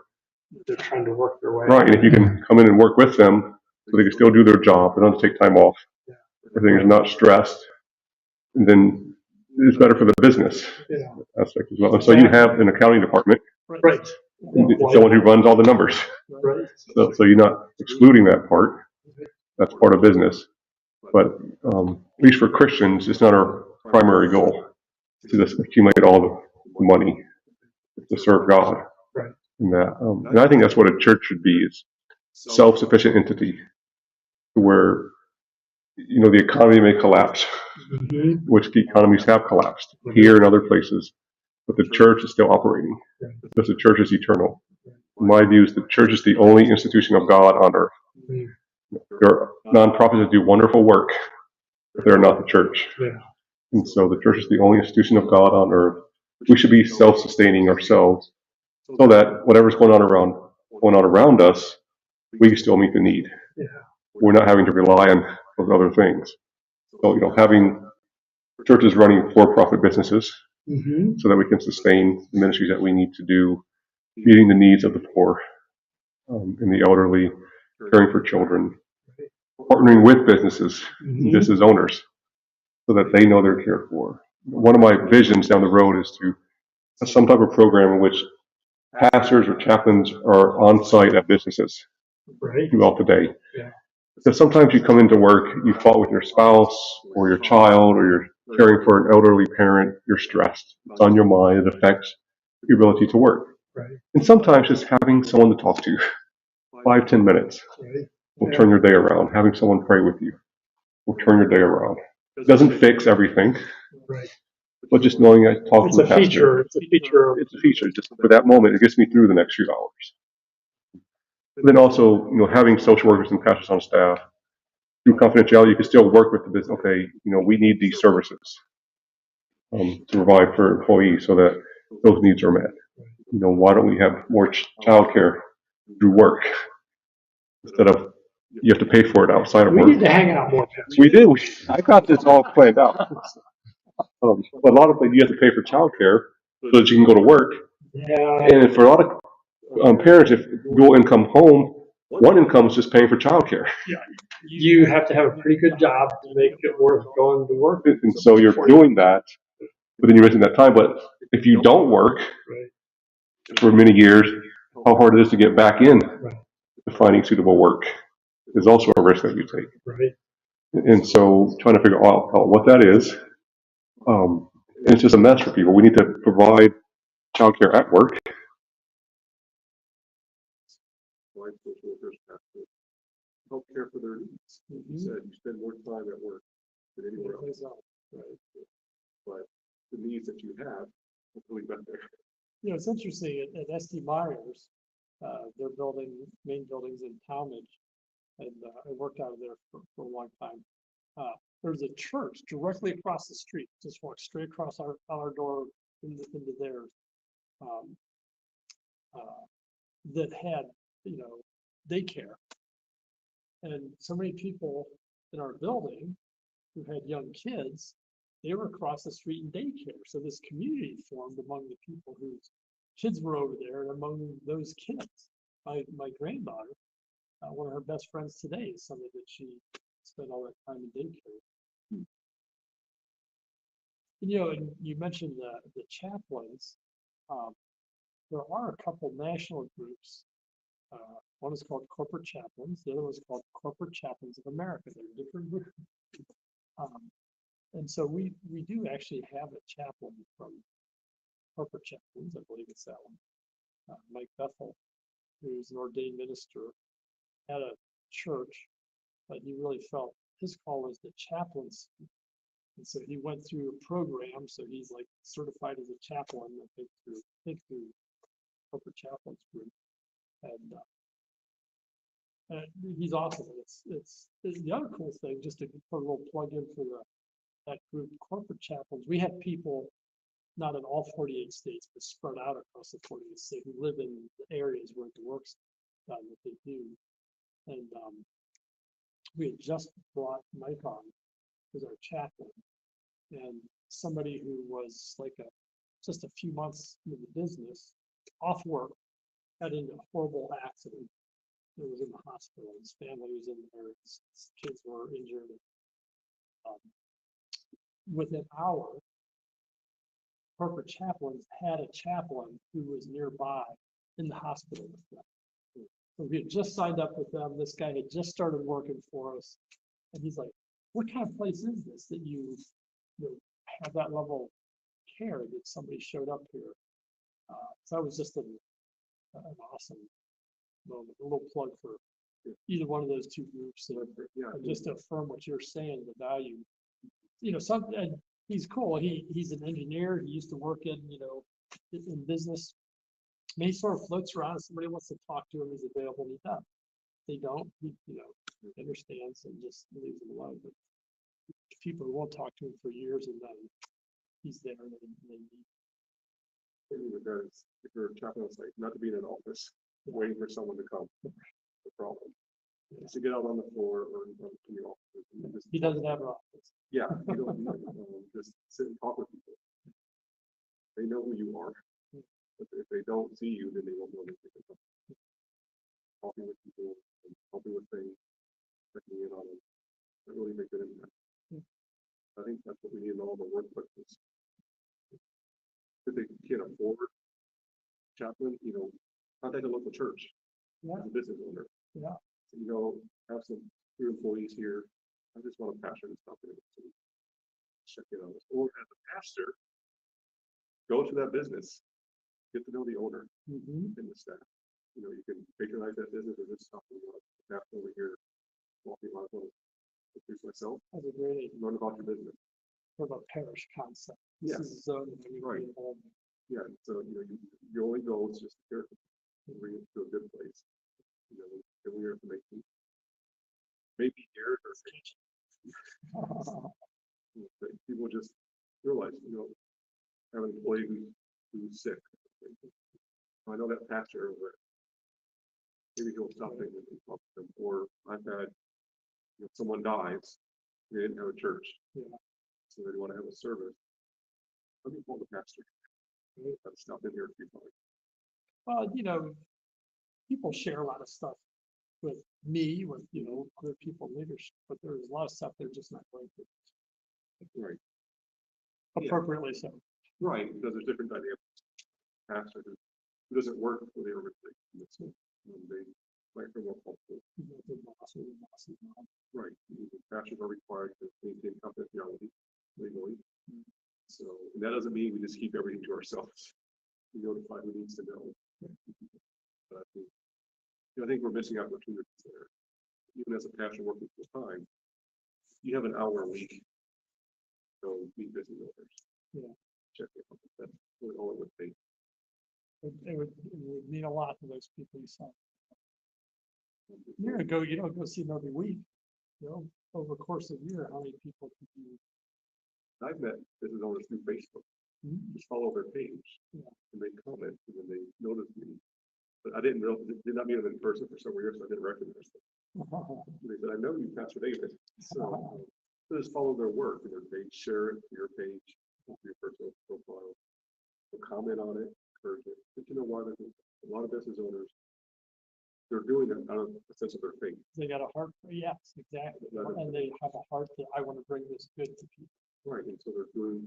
they're trying to work their way. Right, and if you can come in and work with them, so they can still do their job, they don't have to take time off. Everything is not stressed, and then it's better for the business aspect as well. And so you have an accounting department, Right. someone who runs all the numbers. Right. So you're not excluding that part. That's part of business. But at least for Christians, it's not our primary goal to just accumulate all the money to serve God. Right. And and I think that's what a church should be: is self-sufficient entity, where the economy may collapse, which the economies have collapsed here and other places, but the church is still operating because the church is eternal. In my view, the church is the only institution of God on earth. There are nonprofits that do wonderful work, but they're not the church. Yeah. And so the church is the only institution of God on earth. We should be self-sustaining ourselves so that whatever's going on around us, we can still meet the need. Yeah. We're not having to rely on those other things. So, having churches running for-profit businesses so that we can sustain the ministries that we need to do, meeting the needs of the poor and the elderly, caring for children, partnering with businesses, business owners, so that they know they're cared for. One of my visions down the road is to have some type of program in which pastors or chaplains are on site at businesses throughout the day. Yeah. Because sometimes you come into work, you fought with your spouse or your child, or you're caring for an elderly parent, you're stressed. It's on your mind, it affects your ability to work. Right. And sometimes just having someone to talk to, 5-10 minutes, will turn your day around. Having someone pray with you will turn your day around. It doesn't fix everything, but just knowing I talked to the pastor. It's a feature. It's a feature. Just for that moment, it gets me through the next few hours. And then also, having social workers and pastors on staff, through confidentiality, you can still work with the business. Okay, we need these services to provide for employees so that those needs are met. Why don't we have more childcare through work instead of you have to pay for it outside of work? We need to hang out more. We do. I got this all planned out. But a lot of things you have to pay for childcare so that you can go to work. Yeah. And for a lot of parents, if dual income home, one income is just paying for childcare. Yeah. you have to have a pretty good job to make it worth going to work. And so you're doing that, but then you're missing that time. But if you don't work Right. for many years, how hard it is to get back in Right. to finding suitable work is also a risk that you take. Right. And so trying to figure out what that is, and it's just a mess for people. We need to provide childcare at work. Why social workers have to help care for their needs. You said you spend more time at work than anywhere else, right? But the needs that you have, hopefully better. You know, it's interesting at SD Myers, their main buildings in Talmadge, and I worked out of there for a long time. There's a church directly across the street, just walk straight across our door into theirs, that had, you know, daycare. And so many people in our building who had young kids, they were across the street in daycare. So this community formed among the people whose kids were over there, and among those kids, my granddaughter, one of her best friends today is somebody that she spent all that time in daycare. And, you know, and you mentioned the chaplains. There are a couple national groups. One is called Corporate Chaplains. The other one is called Corporate Chaplains of America. They're different groups. And so we do actually have a chaplain from Corporate Chaplains. I believe it's that one. Mike Bethel, who's an ordained minister at a church, but he really felt his call was the chaplaincy. And so he went through a program. So he's like certified as a chaplain, I think through Corporate Chaplains group. And he's awesome. It's the other cool thing, just to put a little plug in for that group, Corporate Chaplains. We have people not in all 48 states, but spread out across the 48 states who live in the areas where the work's done that they do. And we had just brought Mike on as our chaplain, and somebody who was like just a few months into the business, off work, had a horrible accident. It was in the hospital. His family was in there. His kids were injured. Within an hour, Corporate Chaplains had a chaplain who was nearby in the hospital with them. So we had just signed up with them. This guy had just started working for us, and he's like, "What kind of place is this that you know, have that level of care that somebody showed up here?" So that was just an awesome moment. A little plug for either one of those two groups, and just to affirm what you're saying, the value. You know, and he's cool. He's an engineer. He used to work in in business. I mean, he sort of floats around. If somebody wants to talk to him, he's available. And he does. If they don't, he understands and just leaves them alone. But people who won't talk to him for years, and then he's there, and they need. Maybe because if you're a chaplain, it's like not to be in an office waiting for someone to come. The problem is to get out on the floor or in the office. He doesn't have an office. Yeah, you don't just sit and talk with people. They know who you are, but if they don't see you, then they won't know anything. Talking with people and helping with things, checking in on them, that really makes an impact. I think that's what we need in all the workplaces. If they can't afford chaplain, contact a local church as a business owner. Yeah. Have some your employees here. I just want a pastor to stop in and check in on this. Or as a pastor, go to that business, get to know the owner and the staff. You can patronize that business or just stop and pastor over here walking around. I want to introduce myself. That's a great idea. Learn about your business. Sort of a parish concept. This is a zone that you Right. get involved in. Yeah, so your only goal is just to care and bring it to a good place. And we have to make them maybe years or people just realize, have an employee who's sick. I know that pastor over maybe he'll stop things and talk to them. Or I've had someone dies, they didn't have a church. Yeah. So they want to have a service. Let me call the pastor. I've stopped in here a few times. Well, people share a lot of stuff with me, with, other people in leadership, but there's a lot of stuff they're just not going through. Right. Yeah. Appropriately so. Right, because there's different dynamics. Pastor who doesn't work for the organization. They might feel more comfortable. The boss or the boss's mom. Right. The pastors are required to maintain confidentiality legally. So and that doesn't mean we just keep everything to ourselves. We notify who needs to know. But I think we're missing opportunities there. Even as a pastor working full time, you have an hour a week. So meet business owners. Yeah. Check it out. That's really all it would take. It would mean a lot to those people you saw. A year ago, you don't go see them every week. Over the course of a year, how many people could you? I've met business owners through Facebook. Just follow their page. Yeah. And they comment and then they notice me. But I did not meet them in person for several years, so I didn't recognize them. They said, I know you, Pastor David. So just follow their work and their page, share it to your page, to your personal profile. So comment on it, encourage it. But you know why? There's a lot of business owners, they're doing it out of a sense of their faith. They got a heart, yes, exactly. And they have a heart that I want to bring this good to people. Right, and so they're doing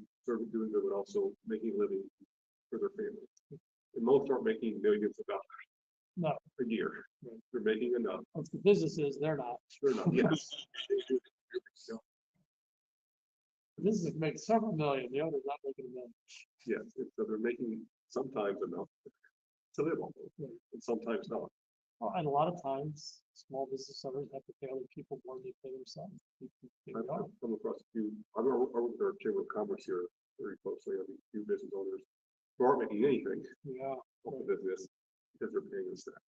good, but also making a living for their family. And most aren't making millions of dollars. No. A year. Right. They're making enough. If the businesses, they're not. They're not, yes. The business makes several million, the owner's not making a million. Yes, and so they're making sometimes enough to live on, Right. and sometimes not. Well, and a lot of times, small business owners have to pay other people more than they pay themselves. I've come across a few, I work with our Chamber of Commerce here very closely. I mean, a few business owners who aren't making anything Yeah. off the business because they're paying the staff.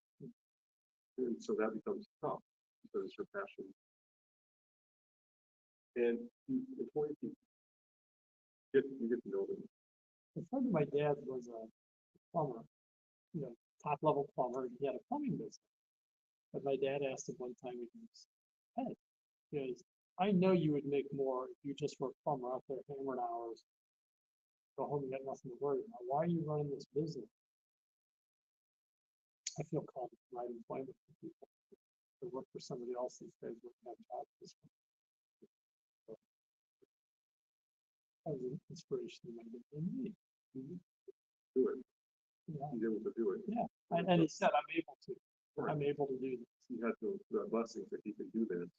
And so that becomes tough because it's your passion. And you employ people. You get to know them. A friend of my dad was a plumber, top level plumber. He had a plumbing business. But my dad asked him one time, hey, I know you would make more if you just were a plumber out there hammering hours. Go home, you got nothing to worry about. Why are you running this business? I feel called to provide employment for people. To work for somebody else these days wouldn't have jobs this way. That was an inspiration to my dad and me. Do it. Yeah. He's able to do it. Yeah. And he said, I'm able to. Right. I'm able to do this. He had those blessings that he can do this.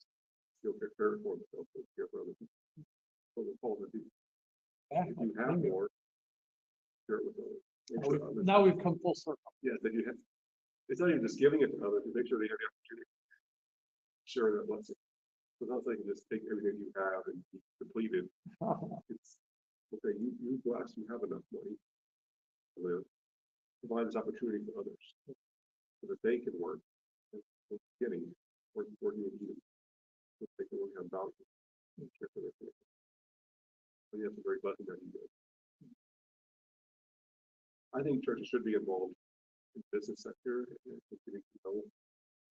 He'll prepare for himself, he'll care for other people. So the call to do. Yeah, If you have more, share it with others. Make sure others- Now we've come full circle. Yeah, that you have. It's not even just giving it to others, to make sure they have the opportunity. Share that blessing. So it's not like you just take everything you have and be depleted. It's okay, you bless, you have enough money to live. Provide this opportunity for others so that they can work. Getting working with you. So they can work on value and care for their family. So that's a great blessing that you did. I think churches should be involved in the business sector and getting to know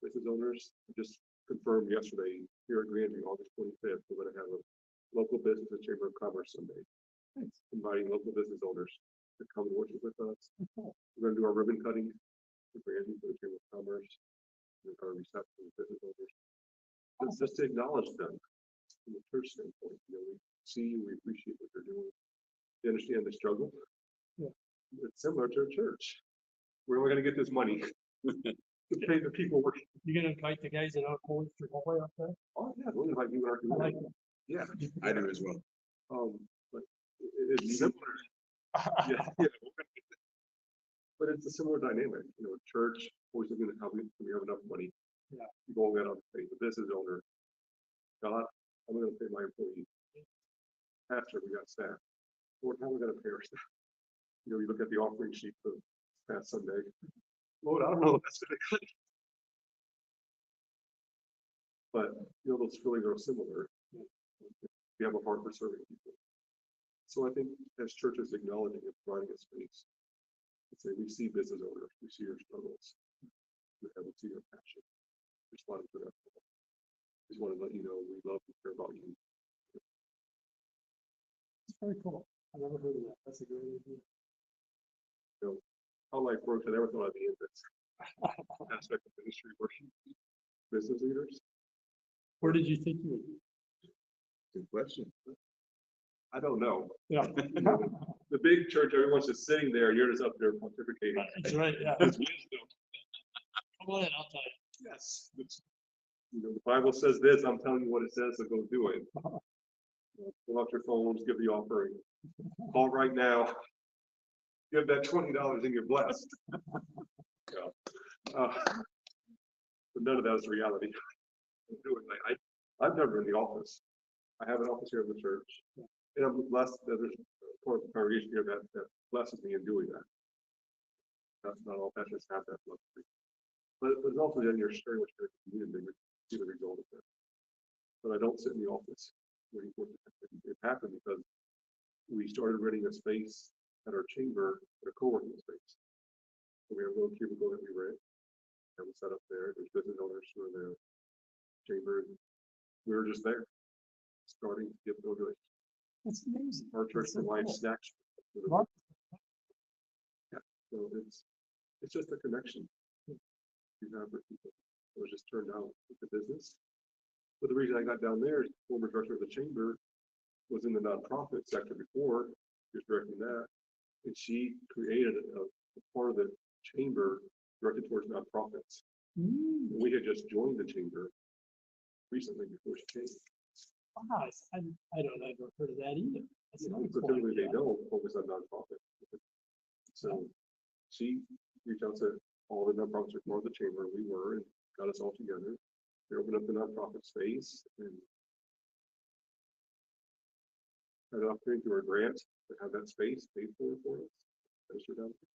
business owners. Just confirmed yesterday here at Grandview, August 25th, we're going to have a local business and Chamber of Commerce Sunday. Thanks. Inviting local business owners to come and worship with us. We're going to do our ribbon cutting for Grandview for the Chamber of Commerce. We're going to reception with business owners. Just to acknowledge them from the church standpoint. We see you, we appreciate what they're doing. They understand the struggle. Yeah. It's similar to a church. Where are we going to get this money? To pay the people working. You gonna invite the guys that are going through hallway up there? Oh, yeah, we'll invite you in our I like community. it. Yeah, I do as well. but it's similar. Yeah, yeah. But it's a similar dynamic, church, always looking at how we have enough money. Yeah. People all got to pay the business owner. God, I'm going to pay my employees. Pastor, we got staff. Lord, how are we going to pay our staff? You look at the offering sheet for past Sunday. Lord, I don't know if that's going to cut. But, those feelings are similar. We have a heart for serving people. So I think as churches acknowledging and providing a space, say we see business owners, we see your struggles, we see your passion, responding to that. Just want to let you know we love and care about you. It's very cool. I never heard of that. That's a great idea. How life works, I never thought I'd be in this aspect of ministry working. business leaders? Where did you think you would be? Good question. I don't know. Yeah. The big church, everyone's just sitting there, you're just up there pontificating. That's right, yeah. It's wisdom. Come on in, I'll tell you. Yes. You know, the Bible says this, I'm telling you what it says, so go do it. Pull out your phones, give the offering. Call right now. Give that $20 and you're blessed. Yeah. But none of that is reality. Do it. I've never in the office. I have an office here in the church. And I'm blessed that there's a part of the congregation here that blesses me in doing that. That's not all pastors have that luxury. But it's also then you're sharing with your community and see the result of it. But I don't sit in the office waiting for it to happen. It happened because we started renting a space at our chamber, a co-working space. So we have a little cubicle that we rent, and we set up there. There's business owners who are there, chamber. We were just there, starting to get build relationships. That's amazing. Our church That's so provides cool. snacks. Mark. So it's just a connection you have with people. It was just turned out with the business. But the reason I got down there is the former director of the chamber was in the nonprofit sector before, she was directing that. And she created a part of the chamber directed towards nonprofits. We had just joined the chamber recently before she came. Wow, I don't know, I've never heard of that either. That's So another cool typically they idea. don't focus on nonprofits. So she reached out to all the nonprofits who were part of the chamber, we were, and got us all together. They opened up the nonprofit space and had an opportunity through a grant to have that space paid for us. Registered down there.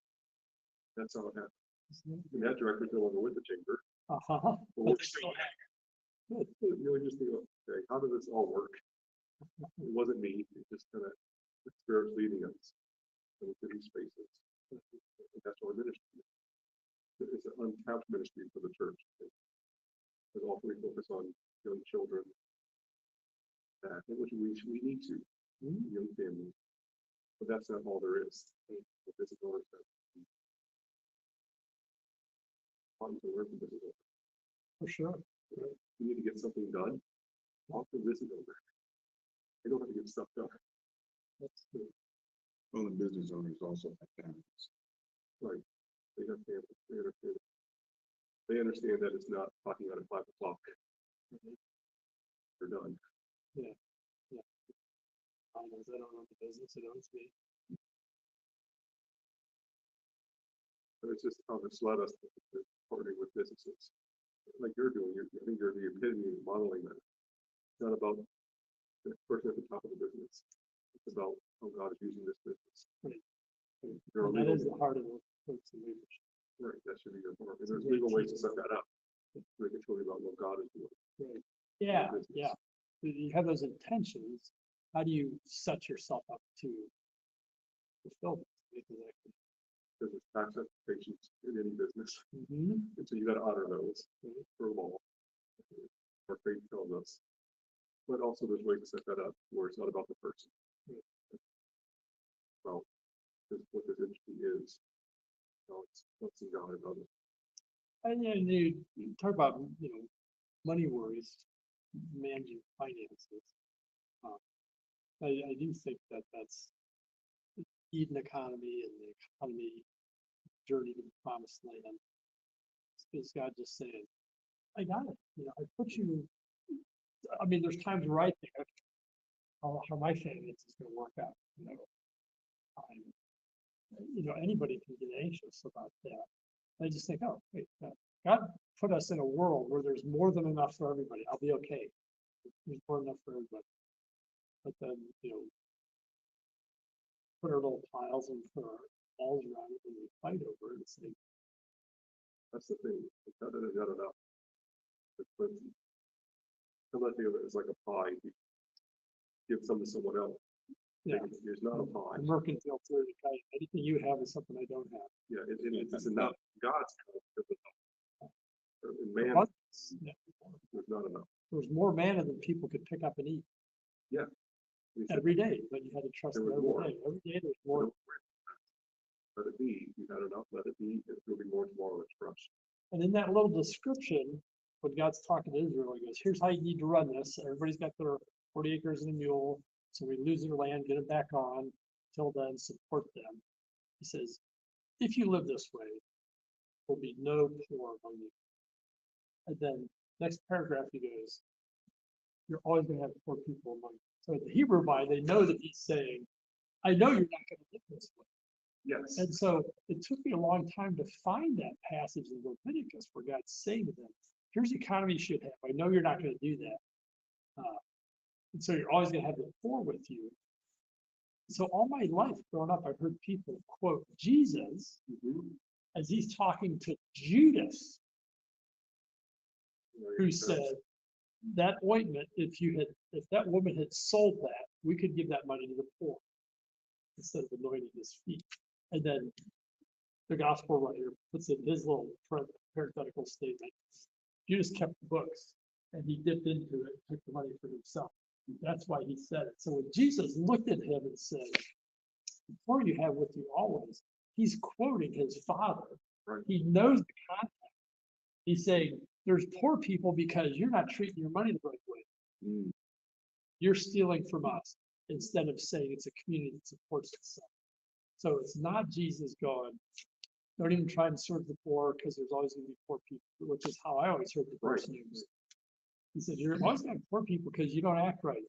That's how it happened. And that director's no longer with the chamber. Uh-huh. But But we're they still still have- You know, you just think, okay, how did this all work? It wasn't me, it just kind of, the Spirit's leading us into these spaces. And that's our ministry. It's an untapped ministry for the church. But also we focus on young children, that, which we need to, young families. But that's not all there is. This is all there is. To learn from this is over. For sure. Right? You need to get something done. Often this is over. You don't have to get stuff done. That's good. Well, the business owners also have families. Right. They have families. They understand. They understand that it's not talking out at 5 o'clock. They're done. I don't know the business, it owns me. But it's just how it's led us to partnering with businesses. Like you're doing, I think you're the epitome of modeling that. It's not about the person at the top of the business. It's about how God is using this business. Right. There are And that legal, is the heart of the folks in leadership. right, that should be your part. And there's legal ways to set that up. Make it truly about what God is doing. Right. Yeah, business. yeah. You have those intentions. How do you set yourself up to fulfill them? Because it's tax expectations in any business. Mm-hmm. And so you got to honor those for law. Our faith tells us. But also there's ways to set that up where it's not about the person. Well, what this industry is. It's blessing God and others. And you talk about, money worries, managing finances. I do think that's the Eden economy and the economy journey to the promised land. Is God just saying, I got it. I put you. I mean, there's times where I think, okay, how my finances going to work out. Anybody can get anxious about that. I just think, oh, wait, God put us in a world where there's more than enough for everybody. I'll be okay. There's more than enough for everybody. But then, put our little piles and put our balls around it and we fight over it. It's like, That's the thing. It's not that it's not enough. But some of it is like a pie. You give some to someone else. yeah, It's not a pie. the mercantile theory, anything you have is something I don't have. Yeah, it's enough. God's kind of enough. In man, Abundance. Yeah. there's not enough. There's more manna than people could pick up and eat We said, every day, but you had to trust There it was more. every day. Every day there's more. let it be. You had enough, let it be. It will be more tomorrow. It's fresh. And in that little description, when God's talking to Israel, he goes, here's how you need to run this. Everybody's got their 40 acres and a mule. So we lose their land, get it back on. Till then, support them. He says, if you live this way, there'll be no poor among you. And then next paragraph, he goes, you're always going to have poor people among you. So in the Hebrew mind, they know that he's saying, I know you're not going to live this way. Yes. And so it took me a long time to find that passage in Leviticus where God's saying to them, here's the economy you should have. I know you're not going to do that. And so you're always going to have the poor with you. So all my life growing up, I've heard people quote Jesus as he's talking to Judas, who said, that ointment, if that woman had sold that, we could give that money to the poor instead of anointing his feet. And then the gospel writer puts in his little parenthetical statement. Judas kept the books and he dipped into it and took the money for himself. That's why he said it. So when Jesus looked at him and said, the poor you have with you always, he's quoting his father. Right. He knows the context. He's saying, there's poor people because you're not treating your money the right way. You're stealing from us instead of saying it's a community that supports itself. So it's not Jesus going, don't even try and serve the poor because there's always going to be poor people, which is how I always heard the verse used. He said, you're always going to have poor people because you don't act right.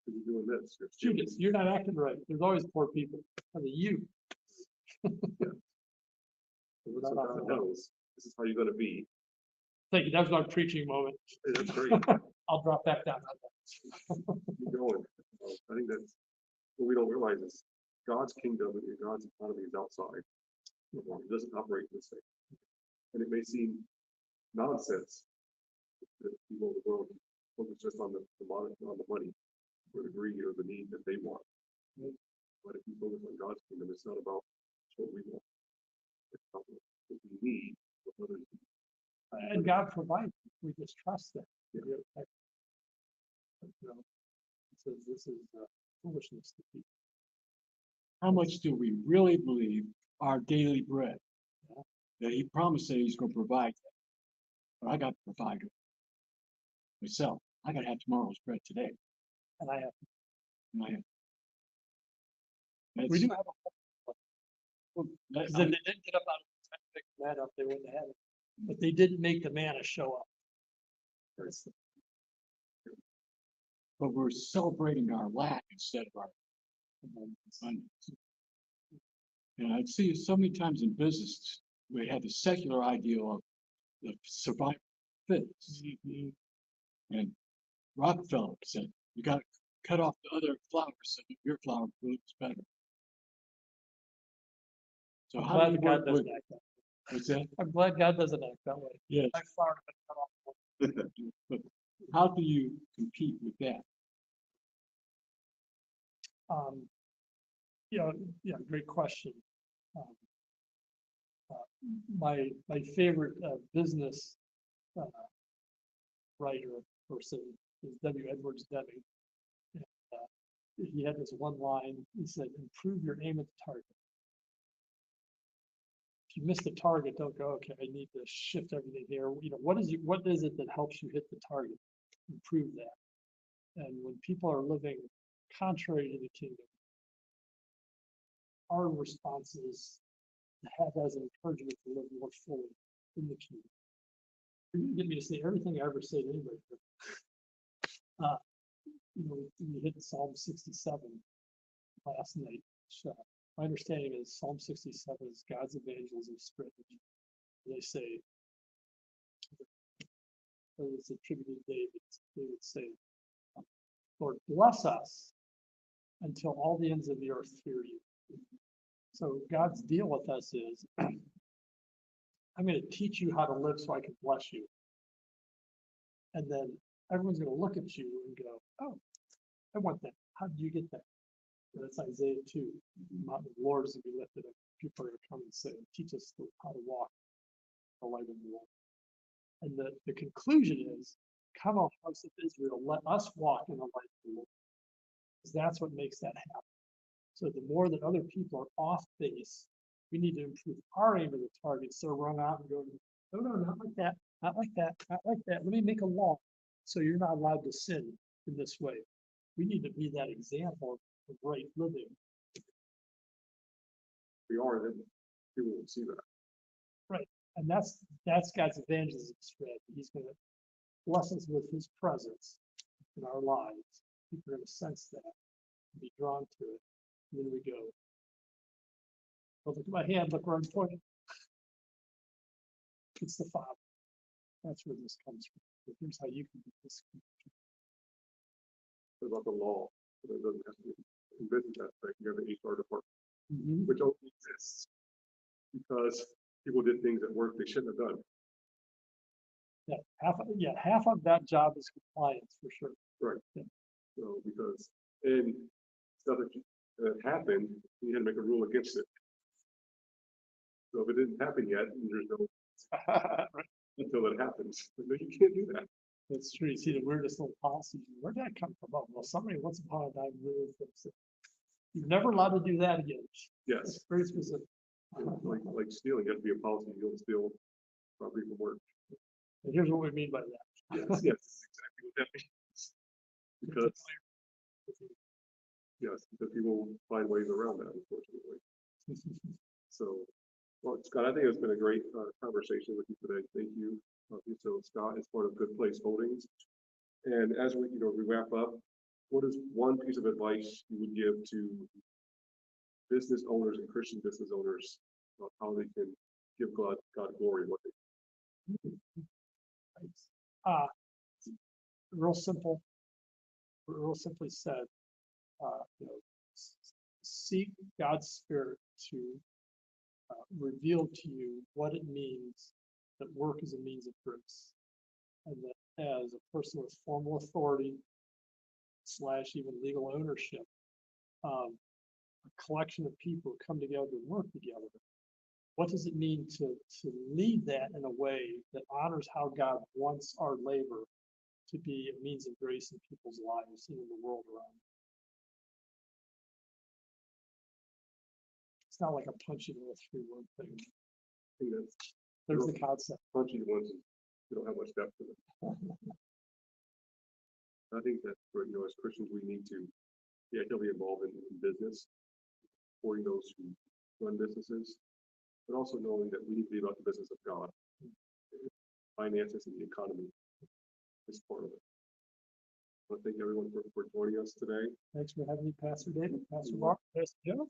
You're doing this. Judas, you're not acting right. There's always poor people. Because of you. So God knows this is how you're going to be. Thank you. That was my preaching moment. Hey, that's great. I'll drop back down. Keep going. I think that's what we don't realize is God's kingdom and God's economy is outside. It doesn't operate in this way. And it may seem nonsense that people in the world focus just on the money or the greed or the need that they want. But if you focus on God's kingdom, it's not about what we want. It's about what we need, what others need. And God provides. We just trust that. Yeah. So this is foolishness to people. How much do we really believe our daily bread? That he promised that he's going to provide that. But I got to provide it myself. I got to have tomorrow's bread today. And I have. And I have. We do have a. That's, Because if they didn't get up out of the tent and pick the manna up, they wouldn't have it. But they didn't make the manna show up. but we're celebrating our lack instead of our abundance. And I see so many times in business, we have the secular ideal of the survival fits. And Rockefeller said, you got to cut off the other flowers so that your flower blooms better. So I'm how glad do you God work doesn't with, act that way. what's that? I'm glad God doesn't act that way. Yes. My flower been cut off. But how do you compete with that? Great question. My favorite business writer person is W. Edwards Deming. And, he had this one line. He said, "Improve your aim at the target. If you miss the target, don't go, okay, I need to shift everything here. What is it that helps you hit the target? Improve that." And when people are living contrary to the kingdom, our response is to have as an encouragement to live more fully in the kingdom. You're gonna get me to say everything I ever say to anybody. We hit Psalm 67 last night. My understanding is Psalm 67 is God's evangelism strategy. They say, it's attributed to David. They would say, Lord, bless us until all the ends of the earth fear you. So God's deal with us is, I'm going to teach you how to live so I can bless you. And then everyone's going to look at you and go, oh, I want that. How did you get that? And that's Isaiah 2. The mountain of the Lord is going to be lifted up. People are going to come and say, teach us how to walk the light of the world. And the conclusion is, come on, house of Israel, let us walk in the light of the Lord. Because that's what makes that happen. So the more that other people are off base, we need to improve our aim at the target. So run out and go No, no, not like that, not like that, not like that. Let me make a law. So you're not allowed to sin in this way. We need to be that example of right living. We are, then people will see that. And that's God's evangelism strategy. He's gonna bless us with his presence in our lives. People are gonna sense that, be drawn to it. And then we go. Oh, look at my hand, look where I'm pointing. It's the Father. That's where this comes from. But here's how you can be this. What about the law? But it doesn't have to be in business aspect. You have the HR department, Mhm. which only exists because people did things at work they shouldn't have done. Half of that job is compliance for sure. So because and stuff that happened, you had to make a rule against it. So if it didn't happen yet, there's no until it happens. No, you can't do that. That's true. You see the weirdest little policy. Where'd that come from? Oh, well, somebody once upon a time really fixed it. You're never allowed to do that again. Yes, It's very specific. like stealing, you have to be a policy. You don't steal property from work. And here's what we mean by that. Yes, exactly what that means. Because yes, because people find ways around that, unfortunately. So, well, Scott, I think it's been a great conversation with you today. Thank you. So Scott is part of Good Place Holdings. And as we wrap up, what is one piece of advice you would give to business owners and Christian business owners about how they can give God glory? What they Uh, real simple, real simply said, seek God's Spirit to reveal to you what it means that work is a means of grace. And that as a person with formal authority / even legal ownership, a collection of people come together to work together. What does it mean to lead that in a way that honors how God wants our labor to be a means of grace in people's lives and in the world around them? It's not like a punching in a 3-word thing. think that's There's the concept. punchy ones. You don't have much depth to them. I think that as Christians, we need to be actively involved in business, supporting those who run businesses, but also knowing that we need to be about the business of God. Finances and the economy is part of it. I want to thank everyone for joining us today. Thanks for having me, Pastor David, Pastor Mark, Pastor Joe.